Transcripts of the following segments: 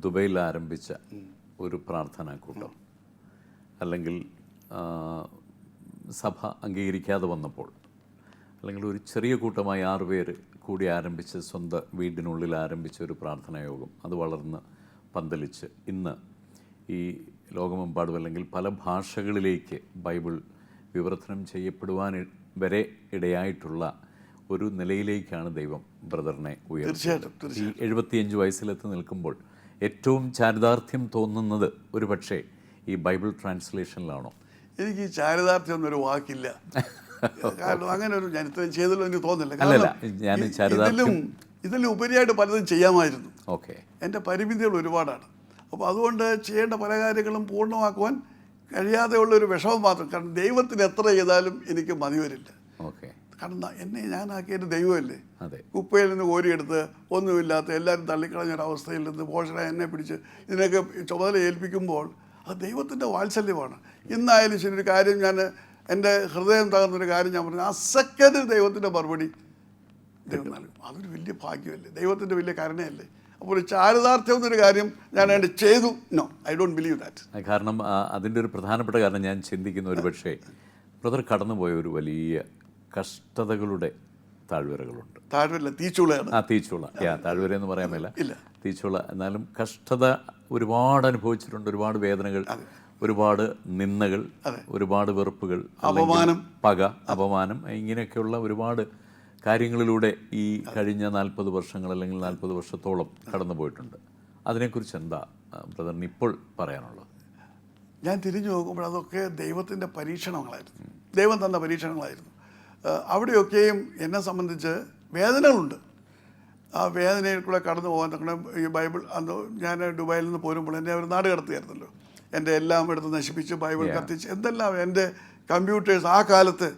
ദുബൈയിൽ ആരംഭിച്ച ഒരു പ്രാർത്ഥനാ കൂട്ടം അല്ലെങ്കിൽ സഭ അംഗീകരിക്കാതെ വന്നപ്പോൾ അല്ലെങ്കിൽ ഒരു ചെറിയ കൂട്ടമായി 6 പേര് കൂടി ആരംഭിച്ച് സ്വന്തം വീടിനുള്ളിൽ ആരംഭിച്ച ഒരു പ്രാർത്ഥനാ യോഗം അത് വളർന്ന് പന്തലിച്ച് ഇന്ന് ഈ ലോകമെമ്പാടും അല്ലെങ്കിൽ പല ഭാഷകളിലേക്ക് ബൈബിൾ വിവർത്തനം ചെയ്യപ്പെടുവാൻ വരെ ഇടയായിട്ടുള്ള ഒരു നിലയിലേക്കാണ് ദൈവം ബ്രദറിനെ ഉയർത്തിയത്. ഈ 75 വയസ്സിലെത്തി നിൽക്കുമ്പോൾ ഏറ്റവും ചാരിതാർത്ഥ്യം തോന്നുന്നത് ഒരു പക്ഷേ ഈ ബൈബിൾ ട്രാൻസ്ലേഷനിലാണോ? എനിക്ക് ഈ ചാരിതാർത്ഥ്യം എന്നൊരു വാക്കില്ല. കാരണം അങ്ങനെ ഒരു ഞാൻ ഇത്രയും ചെയ്തല്ലോ എനിക്ക് തോന്നുന്നില്ല. ഇതിലും ഉപരിയായിട്ട് പലതും ചെയ്യാമായിരുന്നു. ഓക്കെ, എൻ്റെ പരിമിതികൾ ഒരുപാടാണ്. അപ്പോൾ അതുകൊണ്ട് ചെയ്യേണ്ട പല കാര്യങ്ങളും പൂർണ്ണമാക്കുവാൻ കഴിയാതെയുള്ളൊരു വിഷമം മാത്രം. കാരണം ദൈവത്തിന് എത്ര ചെയ്താലും എനിക്ക് മതി വരില്ല. ഓക്കെ, കാരണം എന്നെ ഞാനാക്കിയൊരു ദൈവമല്ലേ. അതെ, കുപ്പയിൽ നിന്ന് കോരിയെടുത്ത് ഒന്നുമില്ലാത്ത എല്ലാവരും തള്ളിക്കളഞ്ഞൊരവസ്ഥയിൽ നിന്ന് പോഷണ എന്നെ പിടിച്ച് ഇതിനൊക്കെ ചുമതല ഏൽപ്പിക്കുമ്പോൾ അത് ദൈവത്തിൻ്റെ വാത്സല്യമാണ്. ഇന്നായാലും ശരി, ഒരു കാര്യം ഞാൻ എൻ്റെ ഹൃദയം തകർന്നൊരു കാര്യം ഞാൻ പറഞ്ഞു, ആ സെക്കൻഡിൽ ദൈവത്തിൻ്റെ മറുപടി ദൈവം നൽകും. അതൊരു വലിയ ഭാഗ്യമല്ലേ, ദൈവത്തിൻ്റെ വലിയ കരുണയല്ലേ. അപ്പോൾ ഒരു ചാരിതാർത്ഥ്യം എന്നൊരു കാര്യം ഞാൻ അതിൻ്റെ ചെയ്തു. No, I don't believe that. കാരണം അതിൻ്റെ ഒരു പ്രധാനപ്പെട്ട കാരണം ഞാൻ ചിന്തിക്കുന്ന ഒരു പക്ഷേ ബ്രദർ കടന്നുപോയ ഒരു വലിയ കഷ്ടതകളുടെ താഴ്വരകളുണ്ട്. താഴ്വരല്ല, തീച്ചുളയാണ്. തീച്ചുള, താഴ്വര എന്ന് പറയാൻ മേല, തീച്ചുള. എന്നാലും കഷ്ടത ഒരുപാട് അനുഭവിച്ചിട്ടുണ്ട്, ഒരുപാട് വേദനകൾ, ഒരുപാട് നിന്ദകൾ, ഒരുപാട് വെറുപ്പുകൾ, അപമാനം, പക, അപമാനം, ഇങ്ങനെയൊക്കെയുള്ള ഒരുപാട് കാര്യങ്ങളിലൂടെ ഈ കഴിഞ്ഞ 40 വർഷങ്ങൾ അല്ലെങ്കിൽ 40 വർഷത്തോളം കടന്നു പോയിട്ടുണ്ട്. അതിനെക്കുറിച്ച് എന്താ ബ്രദറിന് ഇപ്പോൾ പറയാനുള്ളത്? ഞാൻ തിരിഞ്ഞു നോക്കുമ്പോൾ അതൊക്കെ ദൈവത്തിൻ്റെ പരീക്ഷണങ്ങളായിരുന്നു, ദൈവം തന്ന പരീക്ഷണങ്ങളായിരുന്നു. അവിടെയൊക്കെയും എന്നെ സംബന്ധിച്ച് വേദനകളുണ്ട്. ആ വേദനയിൽ കൂടെ കടന്നു പോകാൻ തക്കണ ഈ ബൈബിൾ അന്ന് ഞാൻ ദുബായിൽ നിന്ന് പോരുമ്പോൾ എന്നെ അവർ നാട് കടത്തിയായിരുന്നല്ലോ. എൻ്റെ എല്ലാം എടുത്ത് നശിപ്പിച്ച് ബൈബിൾ കത്തിച്ച് എന്തെല്ലാം. എൻ്റെ കമ്പ്യൂട്ടേഴ്സ്, ആ കാലത്ത്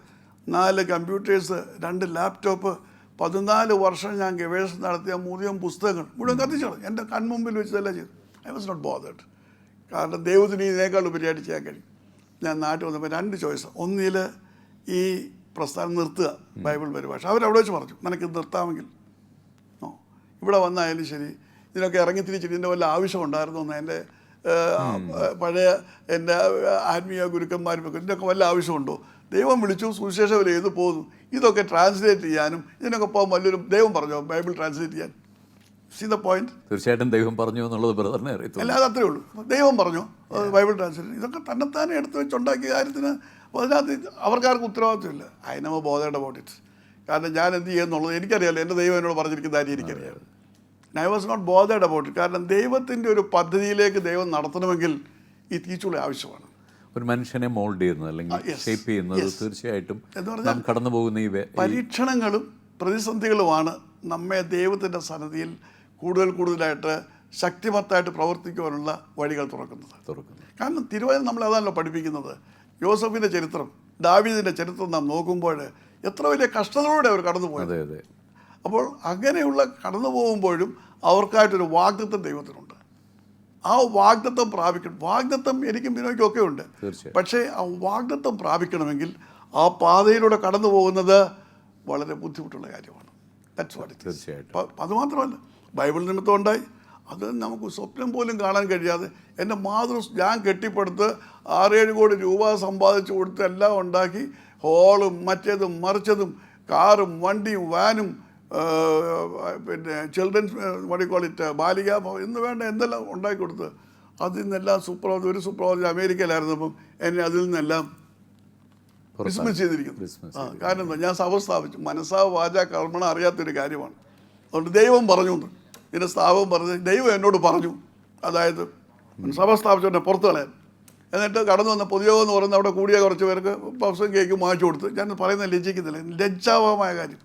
4 കമ്പ്യൂട്ടേഴ്സ്, 2 ലാപ്ടോപ്പ്, 14 വർഷം ഞാൻ ഗവേഷണം നടത്തിയ മുഴുവൻ പുസ്തകങ്ങൾ മുഴുവൻ കത്തിച്ചോളൂ. എൻ്റെ കൺമുമ്പിൽ വെച്ചതെല്ലാം ചെയ്തു. I was not bothered. കാരണം ദൈവത്തിന് ഇതിനേക്കാൾ ഉപരിയായിട്ട് ചെയ്യാൻ കഴിയും. ഞാൻ നാട്ടിൽ വന്നപ്പോൾ 2 ചോയ്സ്. ഒന്നിൽ ഈ പ്രസ്ഥാനം നിർത്തുക, ബൈബിൾ പരിഭാഷ. അവരവിടെ വെച്ച് പറഞ്ഞു, നിനക്ക് നിർത്താമെങ്കിൽ ഇവിടെ വന്നായാലും ശരി. ഇതിനൊക്കെ ഇറങ്ങി തിരിച്ചിട്ട് ഇതിൻ്റെ വല്ല ആവശ്യമുണ്ടായിരുന്നു എന്ന് എൻ്റെ പഴയ എൻ്റെ ആത്മീയ ഗുരുക്കന്മാരും ഒക്കെ ഇതിനൊക്കെ വല്ല ആവശ്യമുണ്ടോ? ദൈവം വിളിച്ചു, സുവിശേഷം വരെ ചെയ്ത് പോകുന്നു. ഇതൊക്കെ ട്രാൻസ്ലേറ്റ് ചെയ്യാനും ഇതിനൊക്കെ പോകാൻ വലിയൊരു ദൈവം പറഞ്ഞോ ബൈബിൾ ട്രാൻസ്ലേറ്റ് ചെയ്യാൻ? See the point. തീർച്ചയായിട്ടും ദൈവം പറഞ്ഞു എന്നുള്ളത് ബ്രദറിനെ അറിയത്തുള്ളൂ. അല്ലാതെ അത്രേ ഉള്ളൂ. ദൈവം പറഞ്ഞു ബൈബിൾ ട്രാൻസ്ലേറ്റ്. ഇതൊക്കെ തന്നെത്താനെ എടുത്ത് വെച്ചുണ്ടാക്കിയ കാര്യത്തിന് അതിനകത്ത് അവർക്കാർക്കും ഉത്തരവാദിത്വമില്ല. I never bothered about it. കാരണം ഞാൻ എന്ത് ചെയ്യുന്നുള്ളത് എനിക്കറിയാമല്ലോ. എൻ്റെ ദൈവം എന്നോട് പറഞ്ഞിരിക്കുന്ന കാര്യം എനിക്കറിയാം. I was not bothered about it. കാരണം ദൈവത്തിൻ്റെ ഒരു പദ്ധതിയിലേക്ക് ദൈവം നടത്തണമെങ്കിൽ ഈ തീച്ചുള ആവശ്യമാണ്. ഒരു മനുഷ്യനെ മോൾഡ് ചെയ്യുന്നത് അല്ലെങ്കിൽ ഷേപ്പ് ചെയ്യുന്നത് തീർച്ചയായിട്ടും കടന്നു പോകുന്ന ഈ പരീക്ഷണങ്ങളും പ്രതിസന്ധികളുമാണ് നമ്മെ ദൈവത്തിൻ്റെ സന്നിധിയിൽ കൂടുതലായിട്ട് ശക്തിമത്തായിട്ട് പ്രവർത്തിക്കുവാനുള്ള വഴികൾ തുറക്കുന്നത്. കാരണം തിരുവചനം നമ്മൾ അതാണല്ലോ പഠിപ്പിക്കുന്നത്. യോസഫിൻ്റെ ചരിത്രം, ദാവീദിൻ്റെ ചരിത്രം നാം നോക്കുമ്പോൾ എത്ര വലിയ കഷ്ടതകളോടെ അവർ കടന്നുപോയത്. അപ്പോൾ അങ്ങനെയുള്ള കടന്നു പോകുമ്പോഴും അവർക്കായിട്ടൊരു വാഗ്ദത്തം ദൈവത്തിനുണ്ട്. ആ വാഗ്ദത്തം പ്രാപിക്കണം. വാഗ്ദത്തം എനിക്കും ബിനോയ്ക്കും ഒക്കെ ഉണ്ട്. പക്ഷേ ആ വാഗ്ദത്തം പ്രാപിക്കണമെങ്കിൽ ആ പാതയിലൂടെ കടന്നു പോകുന്നത് വളരെ ബുദ്ധിമുട്ടുള്ള കാര്യമാണ്. തീർച്ചയായിട്ടും. അതുമാത്രമല്ല, ബൈബിൾ നിമിത്തം ഉണ്ടായി. അത് നമുക്ക് സ്വപ്നം പോലും കാണാൻ കഴിയാതെ എൻ്റെ ഞാൻ കെട്ടിപ്പടുത്ത് 6-7 കോടി രൂപ സമ്പാദിച്ചു കൊടുത്ത് എല്ലാം ഉണ്ടാക്കി, ഹോളും മറ്റേതും മറിച്ചതും, കാറും വണ്ടിയും വാനും, പിന്നെ ചിൽഡ്രൻസ് വടിക്കോളിറ്റ് ബാലിക എന്ന് വേണ്ട എന്തെല്ലാം ഉണ്ടാക്കി കൊടുത്ത് അതിൽ നിന്നെല്ലാം ഒരു സുപ്രഭാതം അമേരിക്കയിലായിരുന്നപ്പം എന്നെ അതിൽ നിന്നെല്ലാം ഡിസ്മിസ് ചെയ്തിരിക്കുന്നു. കാരണം എന്താ, ഞാൻ സഭ സ്ഥാപിച്ചു. മനസ്സാ വാച കർമ്മണ അറിയാത്തൊരു കാര്യമാണ്. അതുകൊണ്ട് ദൈവം പറഞ്ഞു എന്ന് ഇതിൻ്റെ സ്ഥാപകം പറഞ്ഞ് ദൈവം എന്നോട് പറഞ്ഞു. അതായത് സഭ സ്ഥാപിച്ചോട്ടെ പുറത്ത് കളയാൻ. എന്നിട്ട് കടന്നു വന്ന പൊതുയോഗം എന്ന് പറയുന്നത് അവിടെ കൂടിയ കുറച്ച് പേർക്ക് പഫ്സും കേക്കും വാങ്ങിച്ചു കൊടുത്ത്. ഞാൻ പറയുന്നത് ലജ്ജിക്കുന്നില്ല, ലജ്ജാവഹമായ കാര്യം.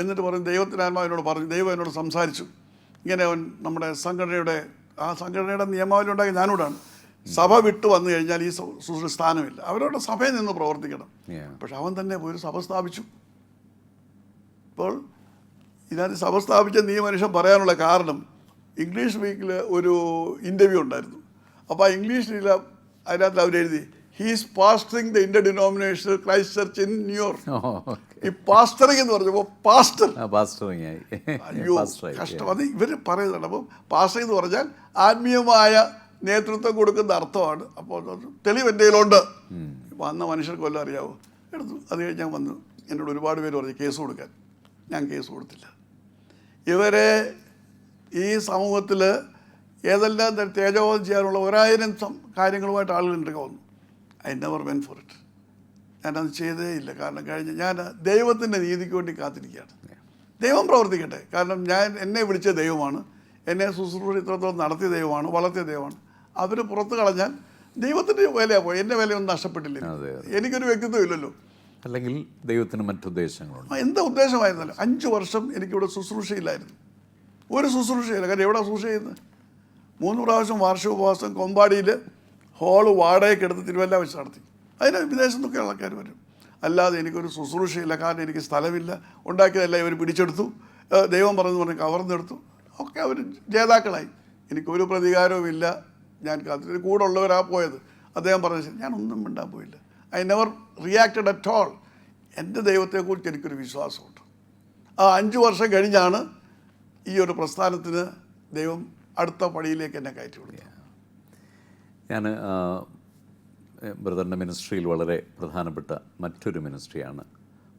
എന്നിട്ട് പറയും ദൈവത്തിനാത്മാവിനോട് പറഞ്ഞു, ദൈവം എന്നോട് സംസാരിച്ചു. ഇങ്ങനെ അവൻ നമ്മുടെ സംഘടനയുടെ നിയമാവലി ഉണ്ടാക്കി ഞാനോടാണ്. സഭ വിട്ടു വന്നു കഴിഞ്ഞാൽ ഈ സ്ഥാനമില്ല, അവരവരുടെ സഭയിൽ നിന്ന് പ്രവർത്തിക്കണം. പക്ഷെ അവൻ തന്നെ പോയി സഭ സ്ഥാപിച്ചു. ഇപ്പോൾ ഇതിനകത്ത് സഭ സ്ഥാപിച്ച ഈ മനുഷ്യൻ പറയാനുള്ള കാരണം, ഇംഗ്ലീഷ് വീക്കിൽ ഒരു ഇൻ്റർവ്യൂ ഉണ്ടായിരുന്നു. അപ്പോൾ ആ ഇംഗ്ലീഷിൽ അതിനകത്ത് അവരെഴുതി he's pastoring the interdenominational Christ church in ന്യൂയോർക്ക്. ഓക്കെ. ഈ പാസ്റ്ററിങ് എന്ന് പറഞ്ഞപ്പോൾ പാസ്റ്റർ, പാസ്റ്ററിങ് ആയി. അയ്യോ കഷ്ടം. അത് ഇവർ പറയുന്നുണ്ട്. അപ്പം പാസ്റ്ററിങ് എന്ന് പറഞ്ഞാൽ ആത്മീയമായ നേതൃത്വം കൊടുക്കുന്ന അർത്ഥമാണ്. അപ്പോൾ തെളിവ് എൻ്റെ കയ്യിലുണ്ട്. വന്ന മനുഷ്യർക്ക് വല്ലതും അറിയാവോ? എടുത്തു. അത് കഴിഞ്ഞ് ഞാൻ വന്നു. എന്നോട് ഒരുപാട് പേര് പറഞ്ഞു കേസ് കൊടുക്കാൻ. ഞാൻ കേസ് കൊടുത്തില്ല. ഇവരെ ഈ സമൂഹത്തിൽ ഏതെല്ലാം തേജോവധം ചെയ്യാനുള്ള 1000 കാര്യങ്ങളുമായിട്ട് ആളുകളുണ്ടെങ്കിൽ വന്നു. I never went for it. ഞാനത് ചെയ്തേ ഇല്ല. കാരണം ഞാൻ ദൈവത്തിൻ്റെ നീതിക്ക് വേണ്ടി കാത്തിരിക്കുകയാണ്. ദൈവം പ്രവർത്തിക്കട്ടെ. കാരണം എന്നെ വിളിച്ച ദൈവമാണ്, എന്നെ ശുശ്രൂഷ ഇത്രത്തോളം നടത്തിയ ദൈവമാണ്, വളർത്തിയ ദൈവമാണ്. അവർ പുറത്ത് കളഞ്ഞാൽ ദൈവത്തിൻ്റെ വിലയാണ് പോയി. എൻ്റെ വിലയൊന്നും നഷ്ടപ്പെട്ടില്ല. എനിക്കൊരു വ്യക്തിത്വം ഇല്ലല്ലോ. അല്ലെങ്കിൽ ദൈവത്തിന് മറ്റുദ്ദേശങ്ങളുണ്ട്. എന്താ ഉദ്ദേശമായിരുന്നല്ലോ. 5 വർഷം എനിക്കിവിടെ ശുശ്രൂഷയില്ലായിരുന്നു. ഒരു ശുശ്രൂഷയില്ല. കാരണം എവിടെ ശുശ്രൂഷ ചെയ്യുന്നത്? 3 പ്രാവശ്യം വാർഷിക ഉപവാസം കൊമ്പാടിയിൽ ഹോള് വാടകയ്ക്കെടുത്ത് തിരുവല്ല വെച്ച് നടത്തി. അതിന് വിദേശത്തു നിന്നൊക്കെ ആൾക്കാർ വരും. അല്ലാതെ എനിക്കൊരു ശുശ്രൂഷയില്ല. കാരണം എനിക്ക് സ്ഥലമില്ല. ഉണ്ടാക്കിയതെല്ലാം ഇവർ പിടിച്ചെടുത്തു. ദൈവം പറഞ്ഞ് കവർന്നെടുത്തു. ഒക്കെ അവർ ജേതാക്കളായി. എനിക്കൊരു പ്രതികാരവും ഇല്ല. ഞാൻ കാത്തിരി കൂടെ ഉള്ളവരാ പോയത്. അദ്ദേഹം പറഞ്ഞു ഞാനൊന്നും മിണ്ടാൻ പോയില്ല. I never reacted at all. എൻ്റെ ദൈവത്തെക്കുറിച്ച് എനിക്കൊരു വിശ്വാസമുണ്ട്. ആ 5 വർഷം കഴിഞ്ഞാണ് ഈ ഒരു പ്രസ്ഥാനത്തിന് ദൈവം അടുത്ത പടിയിലേക്ക് എന്നെ കയറ്റി കൊടുത്തത്. ഞാൻ ബ്രദറിൻ്റെ മിനിസ്ട്രിയിൽ വളരെ പ്രധാനപ്പെട്ട മറ്റൊരു മിനിസ്ട്രിയാണ്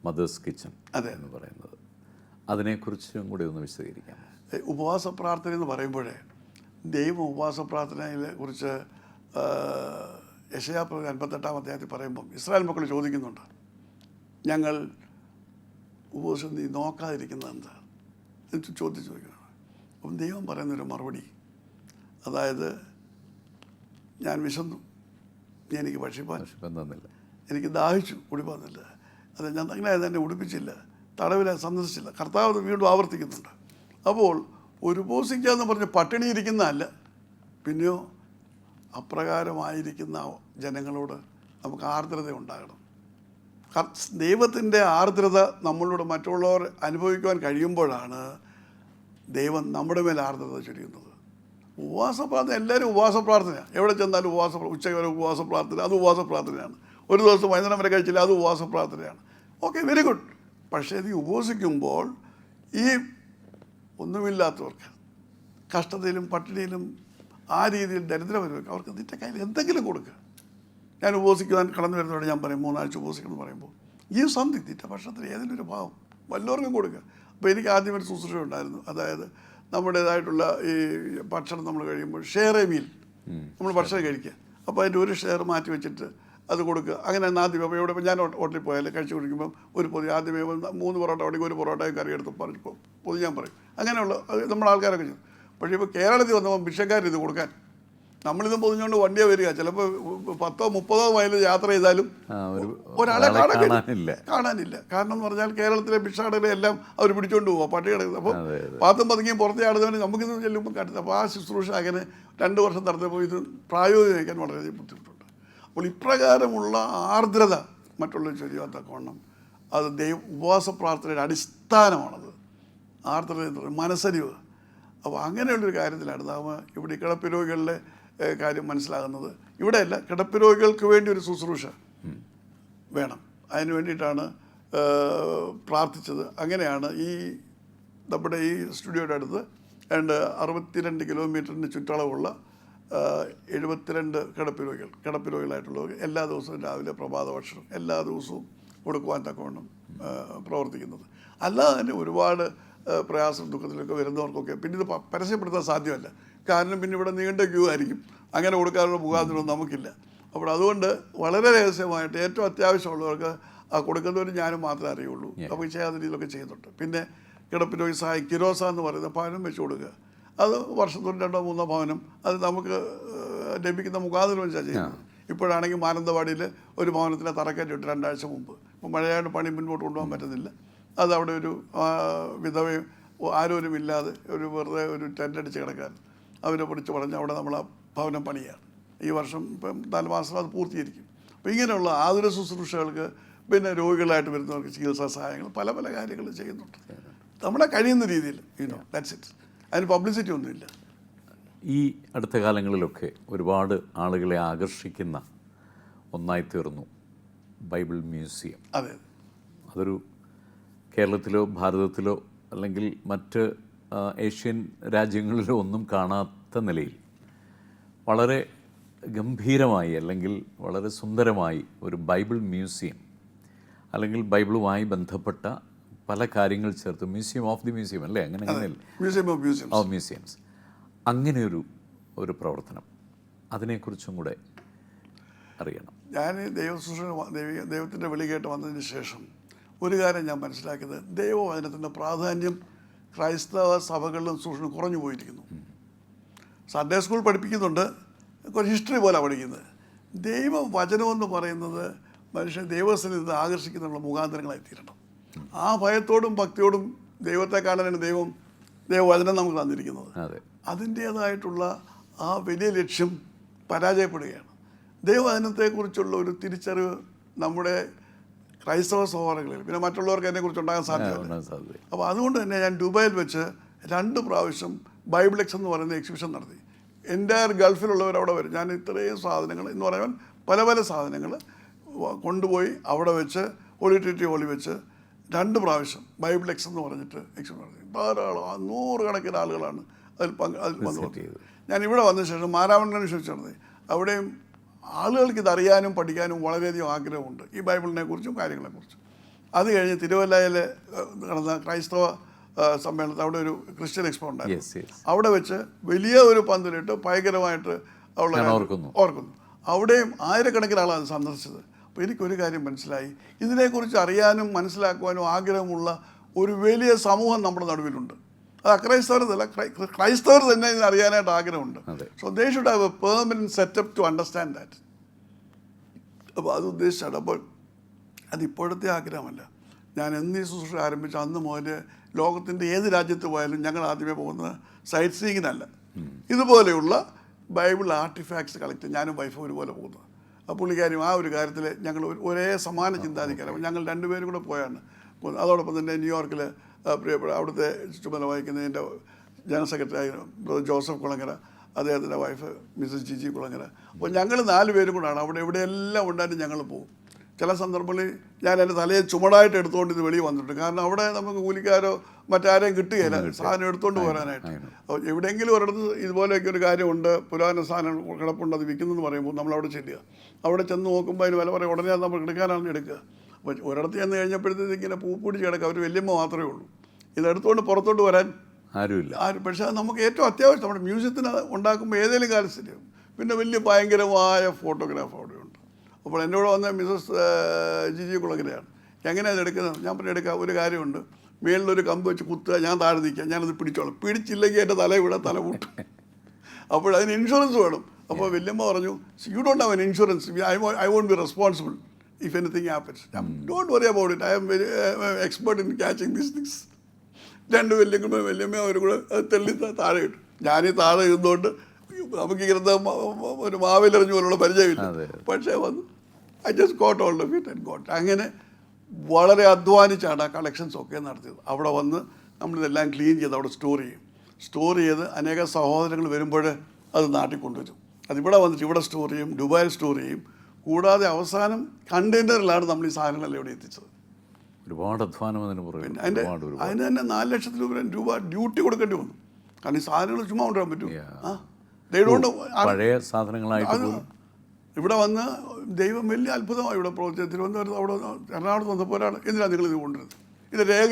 മദേഴ്സ് കിച്ചൺ എന്ന് പറയുന്നത്. അതിനെക്കുറിച്ചും കൂടി ഒന്ന് വിശദീകരിക്കാം. ഉപവാസ പ്രാർത്ഥന എന്ന് പറയുമ്പോഴേ ദൈവം ഉപവാസ പ്രാർത്ഥനയെ കുറിച്ച് യെശയ്യാ 58-ാം അധ്യായത്തിൽ പറയുമ്പം ഇസ്രായേൽ മക്കൾ ചോദിക്കുന്നുണ്ട്, ഞങ്ങൾ ഉപവാസം നീ നോക്കാതിരിക്കുന്നത് എന്താ എന്ന് ചോദിക്കണം. അപ്പം ദൈവം പറയുന്നൊരു മറുപടി, അതായത് ഞാൻ വിശന്നു, എനിക്ക് ഭക്ഷിപ്പാൻ തന്നില്ല, എനിക്ക് ദാഹിച്ചു കുടിപ്പാൻ തന്നില്ല, അത് ഞാൻ അങ്ങനെ എന്നെ ഉടുപ്പിച്ചില്ല, തടവിലെ സന്ദർശിച്ചില്ല. കർത്താവ് വീണ്ടും ആവർത്തിക്കുന്നുണ്ട്. അപ്പോൾ ഒരു ഉപവസിക്കുക എന്ന് പറഞ്ഞ് പട്ടിണി ഇരിക്കുന്നതല്ല, പിന്നെയോ അപ്രകാരമായിരിക്കുന്ന ജനങ്ങളോട് നമുക്ക് ആർദ്രത ഉണ്ടാകണം. ദൈവത്തിൻ്റെ ആർദ്രത നമ്മളോട് മറ്റുള്ളവർ അനുഭവിക്കുവാൻ കഴിയുമ്പോഴാണ് ദൈവം നമ്മുടെ മേൽ ആർദ്രത ചൊരിയുന്നത്. ഉപവാസ പ്രാർത്ഥന, എല്ലാവരും ഉപവാസ പ്രാർത്ഥനയാണ്. എവിടെ ചെന്നാലും ഉച്ചയ്ക്ക് വരെ ഉപവാസ പ്രാർത്ഥന, അത് ഉപവാസ പ്രാർത്ഥനയാണ്. ഒരു ദിവസം വൈകുന്നേരം വരെ കഴിച്ചില്ല, അത് ഉപവാസ പ്രാർത്ഥനയാണ്. Okay, very good. പക്ഷേ ഇത് ഉപവസിക്കുമ്പോൾ ഈ ഒന്നുമില്ലാത്തവർക്ക്, കഷ്ടതയിലും പട്ടിണിയിലും ആ രീതിയിൽ ദരിദ്രവർക്ക്, അവർക്ക് നിൻ്റെ കയ്യിൽ എന്തെങ്കിലും കൊടുക്കുക. ഞാൻ ഉപവസിക്കുവാൻ കടന്നു വരുന്നതോടെ ഞാൻ പറയും 3 ആഴ്ച ഉപവസിക്കണം എന്ന് പറയുമ്പോൾ ഈ സന്ധി നിൻ്റെ ഭക്ഷണത്തിന് ഏതെങ്കിലും ഒരു ഭാവം വല്ലവർക്കും കൊടുക്കുക. അപ്പോൾ എനിക്ക് ആദ്യം ഒരു ശുശ്രൂഷ ഉണ്ടായിരുന്നു. അതായത് നമ്മുടേതായിട്ടുള്ള ഈ ഭക്ഷണം നമ്മൾ കഴിയുമ്പോൾ ഷെയർ എ മീൽ, നമ്മൾ ഭക്ഷണം കഴിക്കുക. അപ്പോൾ അതിൻ്റെ ഒരു ഷെയർ മാറ്റി വെച്ചിട്ട് അത് കൊടുക്കുക. അങ്ങനെ ആദ്യമേ അപ്പോൾ ഇവിടെ ഞാൻ ഹോട്ടലിൽ പോയാൽ കഴിച്ചു കുടിക്കുമ്പം ഒരു പൊതി ആദ്യമേ 3 പൊറോട്ട ഉണ്ടെങ്കിൽ 1 പൊറോട്ടയും കറി എടുത്ത് പറഞ്ഞു പൊതി ഞാൻ പറയും. അങ്ങനെയുള്ള നമ്മൾ ആൾക്കാരൊക്കെ ചെയ്യും. പക്ഷേ ഇപ്പോൾ കേരളത്തിൽ വന്നപ്പോൾ ഭിക്ഷക്കാർ ഇത് കൊടുക്കാൻ നമ്മളിതും പൊതിഞ്ഞുകൊണ്ട് വണ്ടിയെ വരിക. ചിലപ്പോൾ 10-30 മൈൽ യാത്ര ചെയ്താലും ഒരാളെ കാണാനില്ല. കാരണം എന്ന് പറഞ്ഞാൽ കേരളത്തിലെ ഭിക്ഷാടകരെ എല്ലാം അവർ പിടിച്ചുകൊണ്ട് പോവുക, പട്ടി കിടക്കുന്നത്. അപ്പോൾ പാത്തും പതുങ്ങിയും പുറത്തെ ആടുന്നവന് നമുക്കിന്ന് ചെല്ലുമ്പോൾ കാട്ടുന്നത്. അപ്പോൾ ആ ശുശ്രൂഷ അങ്ങനെ 2 വർഷം നടത്തിയപ്പോൾ ഇത് പ്രായോഗികരിക്കാൻ വളരെ ബുദ്ധിമുട്ടുണ്ട്. അപ്പോൾ ഇപ്രകാരമുള്ള ആർദ്രത മറ്റുള്ള ചൊരിയാത്തക്കവണ്ണം അത് ഉപവാസ പ്രാർത്ഥനയുടെ അടിസ്ഥാനമാണത്. ആർദ്രത എന്ന് പറയുന്നത് മനസ്സരിവ്. അപ്പോൾ അങ്ങനെയുള്ളൊരു കാര്യത്തിലാണ് നാം ഇവിടെ കിടപ്പ് രോഗികളുടെ കാര്യം മനസ്സിലാകുന്നത്. ഇവിടെയല്ല, കിടപ്പ് രോഗികൾക്ക് വേണ്ടി ഒരു ശുശ്രൂഷ വേണം. അതിന് വേണ്ടിയിട്ടാണ് പ്രാർത്ഥിച്ചത്. അങ്ങനെയാണ് ഈ നമ്മുടെ ഈ സ്റ്റുഡിയോയുടെ അടുത്ത് 62 കിലോമീറ്ററിന് ചുറ്റളവുള്ള 72 കിടപ്പ് രോഗികളായിട്ടുള്ളവർ എല്ലാ ദിവസവും രാവിലെ പ്രഭാത ഭക്ഷണം എല്ലാ ദിവസവും കൊടുക്കുവാൻ തക്കവണ്ണം പ്രവർത്തിക്കുന്നത്. അല്ലാതെ തന്നെ ഒരുപാട് പ്രയാസം ദുഃഖത്തിലൊക്കെ വരുന്നവർക്കൊക്കെ പിന്നെ ഇത് പരസ്യപ്പെടുത്താൻ സാധ്യമല്ല. കാരണം പിന്നെ ഇവിടെ നീണ്ട ക്യൂ ആയിരിക്കും. അങ്ങനെ കൊടുക്കാനുള്ള മുഖാന്തരമൊന്നും നമുക്കില്ല. അപ്പോൾ അതുകൊണ്ട് വളരെ രഹസ്യമായിട്ട് ഏറ്റവും അത്യാവശ്യമുള്ളവർക്ക് കൊടുക്കുന്നവർ ഞാനും മാത്രമേ അറിയുള്ളൂ. അപ്പോൾ ചെയ്യാത്ത രീതിയിലൊക്കെ ചെയ്യുന്നുണ്ട്. പിന്നെ കിടപ്പ് രോഗി സഹായി കിരോസ എന്ന് പറയുന്ന ഭവനം വെച്ച് കൊടുക്കുക. അത് വർഷത്തോട് 2-3 ഭവനം അത് നമുക്ക് ലഭിക്കുന്ന മുഖാന്തരം വെച്ചാണ് ചെയ്യുന്നത്. ഇപ്പോഴാണെങ്കിൽ മാനന്തവാടിയിൽ ഒരു ഭവനത്തിലെ തറക്കല്ലിട്ട് 2 ആഴ്ച മുമ്പ്. ഇപ്പോൾ മഴയായിട്ട് പണി മുൻപോട്ട് കൊണ്ടുപോകാൻ പറ്റുന്നില്ല. അത് അവിടെ ഒരു വിധവയും ആരോരുമില്ലാതെ ഒരു വെറുതെ ഒരു ടെൻ്റ് അടിച്ച് കിടക്കാൻ അവരെ പിടിച്ച് പറഞ്ഞ് അവിടെ നമ്മൾ ആ ഭവനം പണിയാണ്. ഈ വർഷം ഇപ്പം 4 മാസം അത് പൂർത്തീകരിക്കും. അപ്പോൾ ഇങ്ങനെയുള്ള ആതുര ശുശ്രൂഷകൾക്ക് പിന്നെ രോഗികളായിട്ട് വരുന്നവർക്ക് ചികിത്സാ സഹായങ്ങൾ പല പല കാര്യങ്ങൾ ചെയ്യുന്നുണ്ട് നമ്മളെ കഴിയുന്ന രീതിയിൽ. That's it. അതിന് പബ്ലിസിറ്റി ഒന്നുമില്ല. ഈ അടുത്ത കാലങ്ങളിലൊക്കെ ഒരുപാട് ആളുകളെ ആകർഷിക്കുന്ന ഒന്നായിത്തീർന്നു ബൈബിൾ മ്യൂസിയം. അതെ. അതൊരു കേരളത്തിലോ ഭാരതത്തിലോ അല്ലെങ്കിൽ മറ്റ് ഏഷ്യൻ രാജ്യങ്ങളിലോ ഒന്നും കാണാത്ത നിലയിൽ വളരെ ഗംഭീരമായി അല്ലെങ്കിൽ വളരെ സുന്ദരമായി ഒരു ബൈബിൾ മ്യൂസിയം അല്ലെങ്കിൽ ബൈബിളുമായി ബന്ധപ്പെട്ട പല കാര്യങ്ങൾ ചേർത്ത് മ്യൂസിയം ഓഫ് ദി മ്യൂസിയം അല്ലേ, അങ്ങനെ മ്യൂസിയം ഓഫ് മ്യൂസിയംസ്, അങ്ങനെയൊരു പ്രവർത്തനം, അതിനെക്കുറിച്ചും കൂടെ അറിയണം. ഞാൻ ദൈവത്തിൻ്റെ വിളി കേട്ട് വന്നതിന് ശേഷം ഒരു കാര്യം ഞാൻ മനസ്സിലാക്കിയത്, ദൈവവചനത്തിൻ്റെ പ്രാധാന്യം ക്രൈസ്തവ സഭകളിലും സൂക്ഷിച്ച് കുറഞ്ഞു പോയിരിക്കുന്നു. സൺഡേ സ്കൂൾ പഠിപ്പിക്കുന്നുണ്ട്, കുറച്ച് ഹിസ്റ്ററി പോലെ പഠിക്കുന്നത്. ദൈവവചനമെന്ന് പറയുന്നത് മനുഷ്യൻ ദൈവസ്ഥനിൽ ആകർഷിക്കുന്നുള്ള മുഖാന്തരങ്ങളായി തീരണം. ആ ഭയത്തോടും ഭക്തിയോടും ദൈവത്തെ കാണാനാണ് ദൈവവചനം നമുക്ക് തന്നിരിക്കുന്നത്. അതിൻ്റേതായിട്ടുള്ള ആ വലിയ ലക്ഷ്യം പരാജയപ്പെടുകയാണ്. ദൈവവചനത്തെക്കുറിച്ചുള്ള ഒരു തിരിച്ചറിവ് നമ്മുടെ ക്രൈസ്തവ സഹോദരങ്ങളിൽ പിന്നെ മറ്റുള്ളവർക്ക് അതിനെക്കുറിച്ച് ഉണ്ടാകാൻ സാധ്യതയുണ്ട്. അപ്പോൾ അതുകൊണ്ട് തന്നെ ഞാൻ ദുബായിൽ വെച്ച് 2 പ്രാവശ്യം ബൈബിൾ എക്സ് എന്ന് പറയുന്ന എക്സിബിഷൻ നടത്തി. എൻ്റെ ഗൾഫിലുള്ളവർ അവിടെ വരും. ഞാൻ ഇത്രയും സാധനങ്ങൾ എന്ന് പറയുമ്പോൾ പല പല സാധനങ്ങൾ കൊണ്ടുപോയി അവിടെ വെച്ച് ഓഡിറ്റോറിയം ഹോളിൽ വെച്ച് 2 പ്രാവശ്യം ബൈബിൾ എക്സ് എന്ന് പറഞ്ഞിട്ട് എക്സിബിഷൻ നടത്തി. ധാരാളം 100 കണക്കിന് ആളുകളാണ് അതിൽ വന്നത്. ഞാൻ ഇവിടെ വന്ന ശേഷം മാരാമണ്ഡലം ക്ഷണിച്ചു നടത്തി. അവിടെയും ആളുകൾക്ക് ഇതറിയാനും പഠിക്കാനും വളരെയധികം ആഗ്രഹമുണ്ട് ഈ ബൈബിളിനെ കുറിച്ചും കാര്യങ്ങളെക്കുറിച്ചും. അത് കഴിഞ്ഞ് തിരുവല്ലയിൽ നടന്ന ക്രൈസ്തവ സമ്മേളനത്തിൽ അവിടെ ഒരു ക്രിസ്ത്യൻ എക്സ്പോ ഉണ്ടായിരുന്നു. അവിടെ വെച്ച് വലിയ ഒരു പന്തലിട്ട് ഭയങ്കരമായിട്ട് അവിടെ ഓർക്കുന്നു. അവിടെയും ആയിരക്കണക്കിന് ആളാണ് അത് സന്ദർശിച്ചത്. അപ്പോൾ എനിക്കൊരു കാര്യം മനസ്സിലായി, ഇതിനെക്കുറിച്ച് അറിയാനും മനസ്സിലാക്കുവാനും ആഗ്രഹമുള്ള ഒരു വലിയ സമൂഹം നമ്മുടെ നടുവിലുണ്ട്. അത് അക്രൈസ്തവരല്ല, ക്രൈസ്തവർ തന്നെ ഇതിന് അറിയാനായിട്ട് ആഗ്രഹമുണ്ട്. So they should have a permanent setup to understand that. അപ്പോൾ അത് ഉദ്ദേശിച്ചാണ്. അപ്പോൾ അത് ഇപ്പോഴത്തെ ആഗ്രഹമല്ല. ഞാൻ എന്നീ ശുശ്രൂഷ ആരംഭിച്ച അന്ന് മുതൽ ലോകത്തിൻ്റെ ഏത് രാജ്യത്ത് പോയാലും ഞങ്ങൾ ആദ്യമേ പോകുന്നത് സൈറ്റ് സീയിങ്ങിനല്ല, ഇതുപോലെയുള്ള ബൈബിൾ ആർട്ടിഫാക്ട്സ് കളക്ട്. ഞാനും വൈഫും ഒരുപോലെ പോകുന്നത്. ആ പുള്ളിക്കാരും ആ ഒരു കാര്യത്തിൽ ഞങ്ങൾ ഒരേ സമാന ചിന്താധികാരം. ഞങ്ങൾ 2 പേരും കൂടെ പോയാണ്. അതോടൊപ്പം തന്നെ ന്യൂയോർക്കിൽ പ്രിയപ്പെട്ട അവിടുത്തെ ചുമതല വഹിക്കുന്ന എൻ്റെ general secretary brother Joseph Kulangara, അദ്ദേഹത്തിൻ്റെ വൈഫ് മിസ്സസ് ജിജി കുളങ്ങര. അപ്പോൾ ഞങ്ങൾ 4 പേരും കൂടാണ് അവിടെ എവിടെയെല്ലാം ഉണ്ടായിട്ട് ഞങ്ങൾ പോകും. ചില സന്ദർഭങ്ങളിൽ ഞാൻ എൻ്റെ തലയെ ചുമടായിട്ട് എടുത്തുകൊണ്ട് ഇത് വെളിയിൽ വന്നിട്ടുണ്ട്. കാരണം അവിടെ നമുക്ക് കൂലിക്കാരോ മറ്റാരെയും കിട്ടുകയില്ല സാധനം എടുത്തുകൊണ്ട് പോരാനായിട്ട്. അപ്പോൾ എവിടെയെങ്കിലും ഒരിടത്ത് ഇതുപോലെയൊക്കെ ഒരു കാര്യമുണ്ട്, പുരാതന സാധനം കിടപ്പുണ്ട്, അത് വിൽക്കുന്നതെന്ന് പറയുമ്പോൾ നമ്മളവിടെ ചെല്ലുക. അവിടെ ചെന്ന് നോക്കുമ്പോൾ അതിന് വില പറയും, ഉടനെ നമ്മൾ എടുക്കാനാണ് എടുക്കുക. അപ്പോൾ ഒരിടത്ത് ചെന്ന് കഴിഞ്ഞപ്പോഴത്തേക്ക് ഇങ്ങനെ പൂപ്പിടിച്ച് കിടക്കുക, അവർ വല്യമ്മ മാത്രമേ ഉള്ളൂ. ഇതെടുത്തുകൊണ്ട് പുറത്തോട്ട് വരാൻ ആരുമില്ല. പക്ഷേ അത് നമുക്ക് ഏറ്റവും അത്യാവശ്യം നമ്മുടെ മ്യൂസിയത്തിന് ഉണ്ടാക്കുമ്പോൾ ഏതെങ്കിലും കാലം ശരിയാവും. പിന്നെ വലിയ ഭയങ്കരമായ ഫോട്ടോഗ്രാഫ് അവിടെയുണ്ട്. അപ്പോൾ എന്നോട് വന്ന മിസ്സസ് ജിജി കുളങ്ങരയാണ്. എങ്ങനെയാണ് അത് എടുക്കുന്നത്? ഞാൻ പറഞ്ഞ് എടുക്കുക, ഒരു കാര്യമുണ്ട്, മേളിലൊരു കമ്പ് വെച്ച് കുത്തുക, ഞാൻ താഴെ നിൽക്കുക, ഞാനത് പിടിച്ചോളാം. പിടിച്ചില്ലെങ്കിൽ എൻ്റെ തല ഇവിടെ തല കൂട്ടും. അപ്പോൾ അതിന് ഇൻഷുറൻസ് വേണം. അപ്പോൾ വല്യമ്മ പറഞ്ഞു, you don't have an insurance, I won't be responsible if anything happens. Don't worry about it. I am very expert in catching these things. 2 വല്യമ്മ അവർ കൂടെ തെള്ളി താഴെ ഇട്ടു. ഞാനീ താഴെ ഇരുന്നുകൊണ്ട് നമുക്കിരുന്ന ഒരു മാവിലെറിഞ്ഞ പോലുള്ള പരിചയമില്ല. പക്ഷേ വന്നു I just got all of it and got. അങ്ങനെ വളരെ അധ്വാനിച്ചാണ് ആ കളക്ഷൻസ് ഒക്കെ നടത്തിയത്. അവിടെ വന്ന് നമ്മളിതെല്ലാം ക്ലീൻ ചെയ്ത് അവിടെ സ്റ്റോർ ചെയ്ത് അനേക സഹോദരങ്ങൾ വരുമ്പോൾ അത് നാട്ടിൽ കൊണ്ടുവരും. അതിവിടെ വന്നിട്ട് ഇവിടെ സ്റ്റോർ ചെയ്യും, ദുബായിൽ സ്റ്റോർ ചെയ്യും. കൂടാതെ അവസാനം കണ്ടെയ്നറിലാണ് നമ്മൾ ഈ സാധനങ്ങളെല്ലാം ഇവിടെ എത്തിച്ചത്. ഒരുപാട് അധ്വാനം അതിന് തന്നെ 4 ലക്ഷത്തിലൂടെ രൂപ ഡ്യൂട്ടി കൊടുക്കേണ്ടി വന്നു. കാരണം ഈ സാധനങ്ങൾ ചുമ്മാ കൊണ്ടുവരാൻ പറ്റും. പഴയ സാധനങ്ങളായിട്ട് ഇവിടെ വന്ന് ദൈവം വലിയ അത്ഭുതമായി ഇവിടെ പ്രവർത്തിച്ചത്. തിരുവനന്തപുരത്ത് അവിടെ എറണാകുളത്ത് വന്നപ്പോഴാണ് എന്തിനാണ് നിങ്ങൾ ഇത് കൊണ്ടുവരുന്നത്, ഇത് രേഖ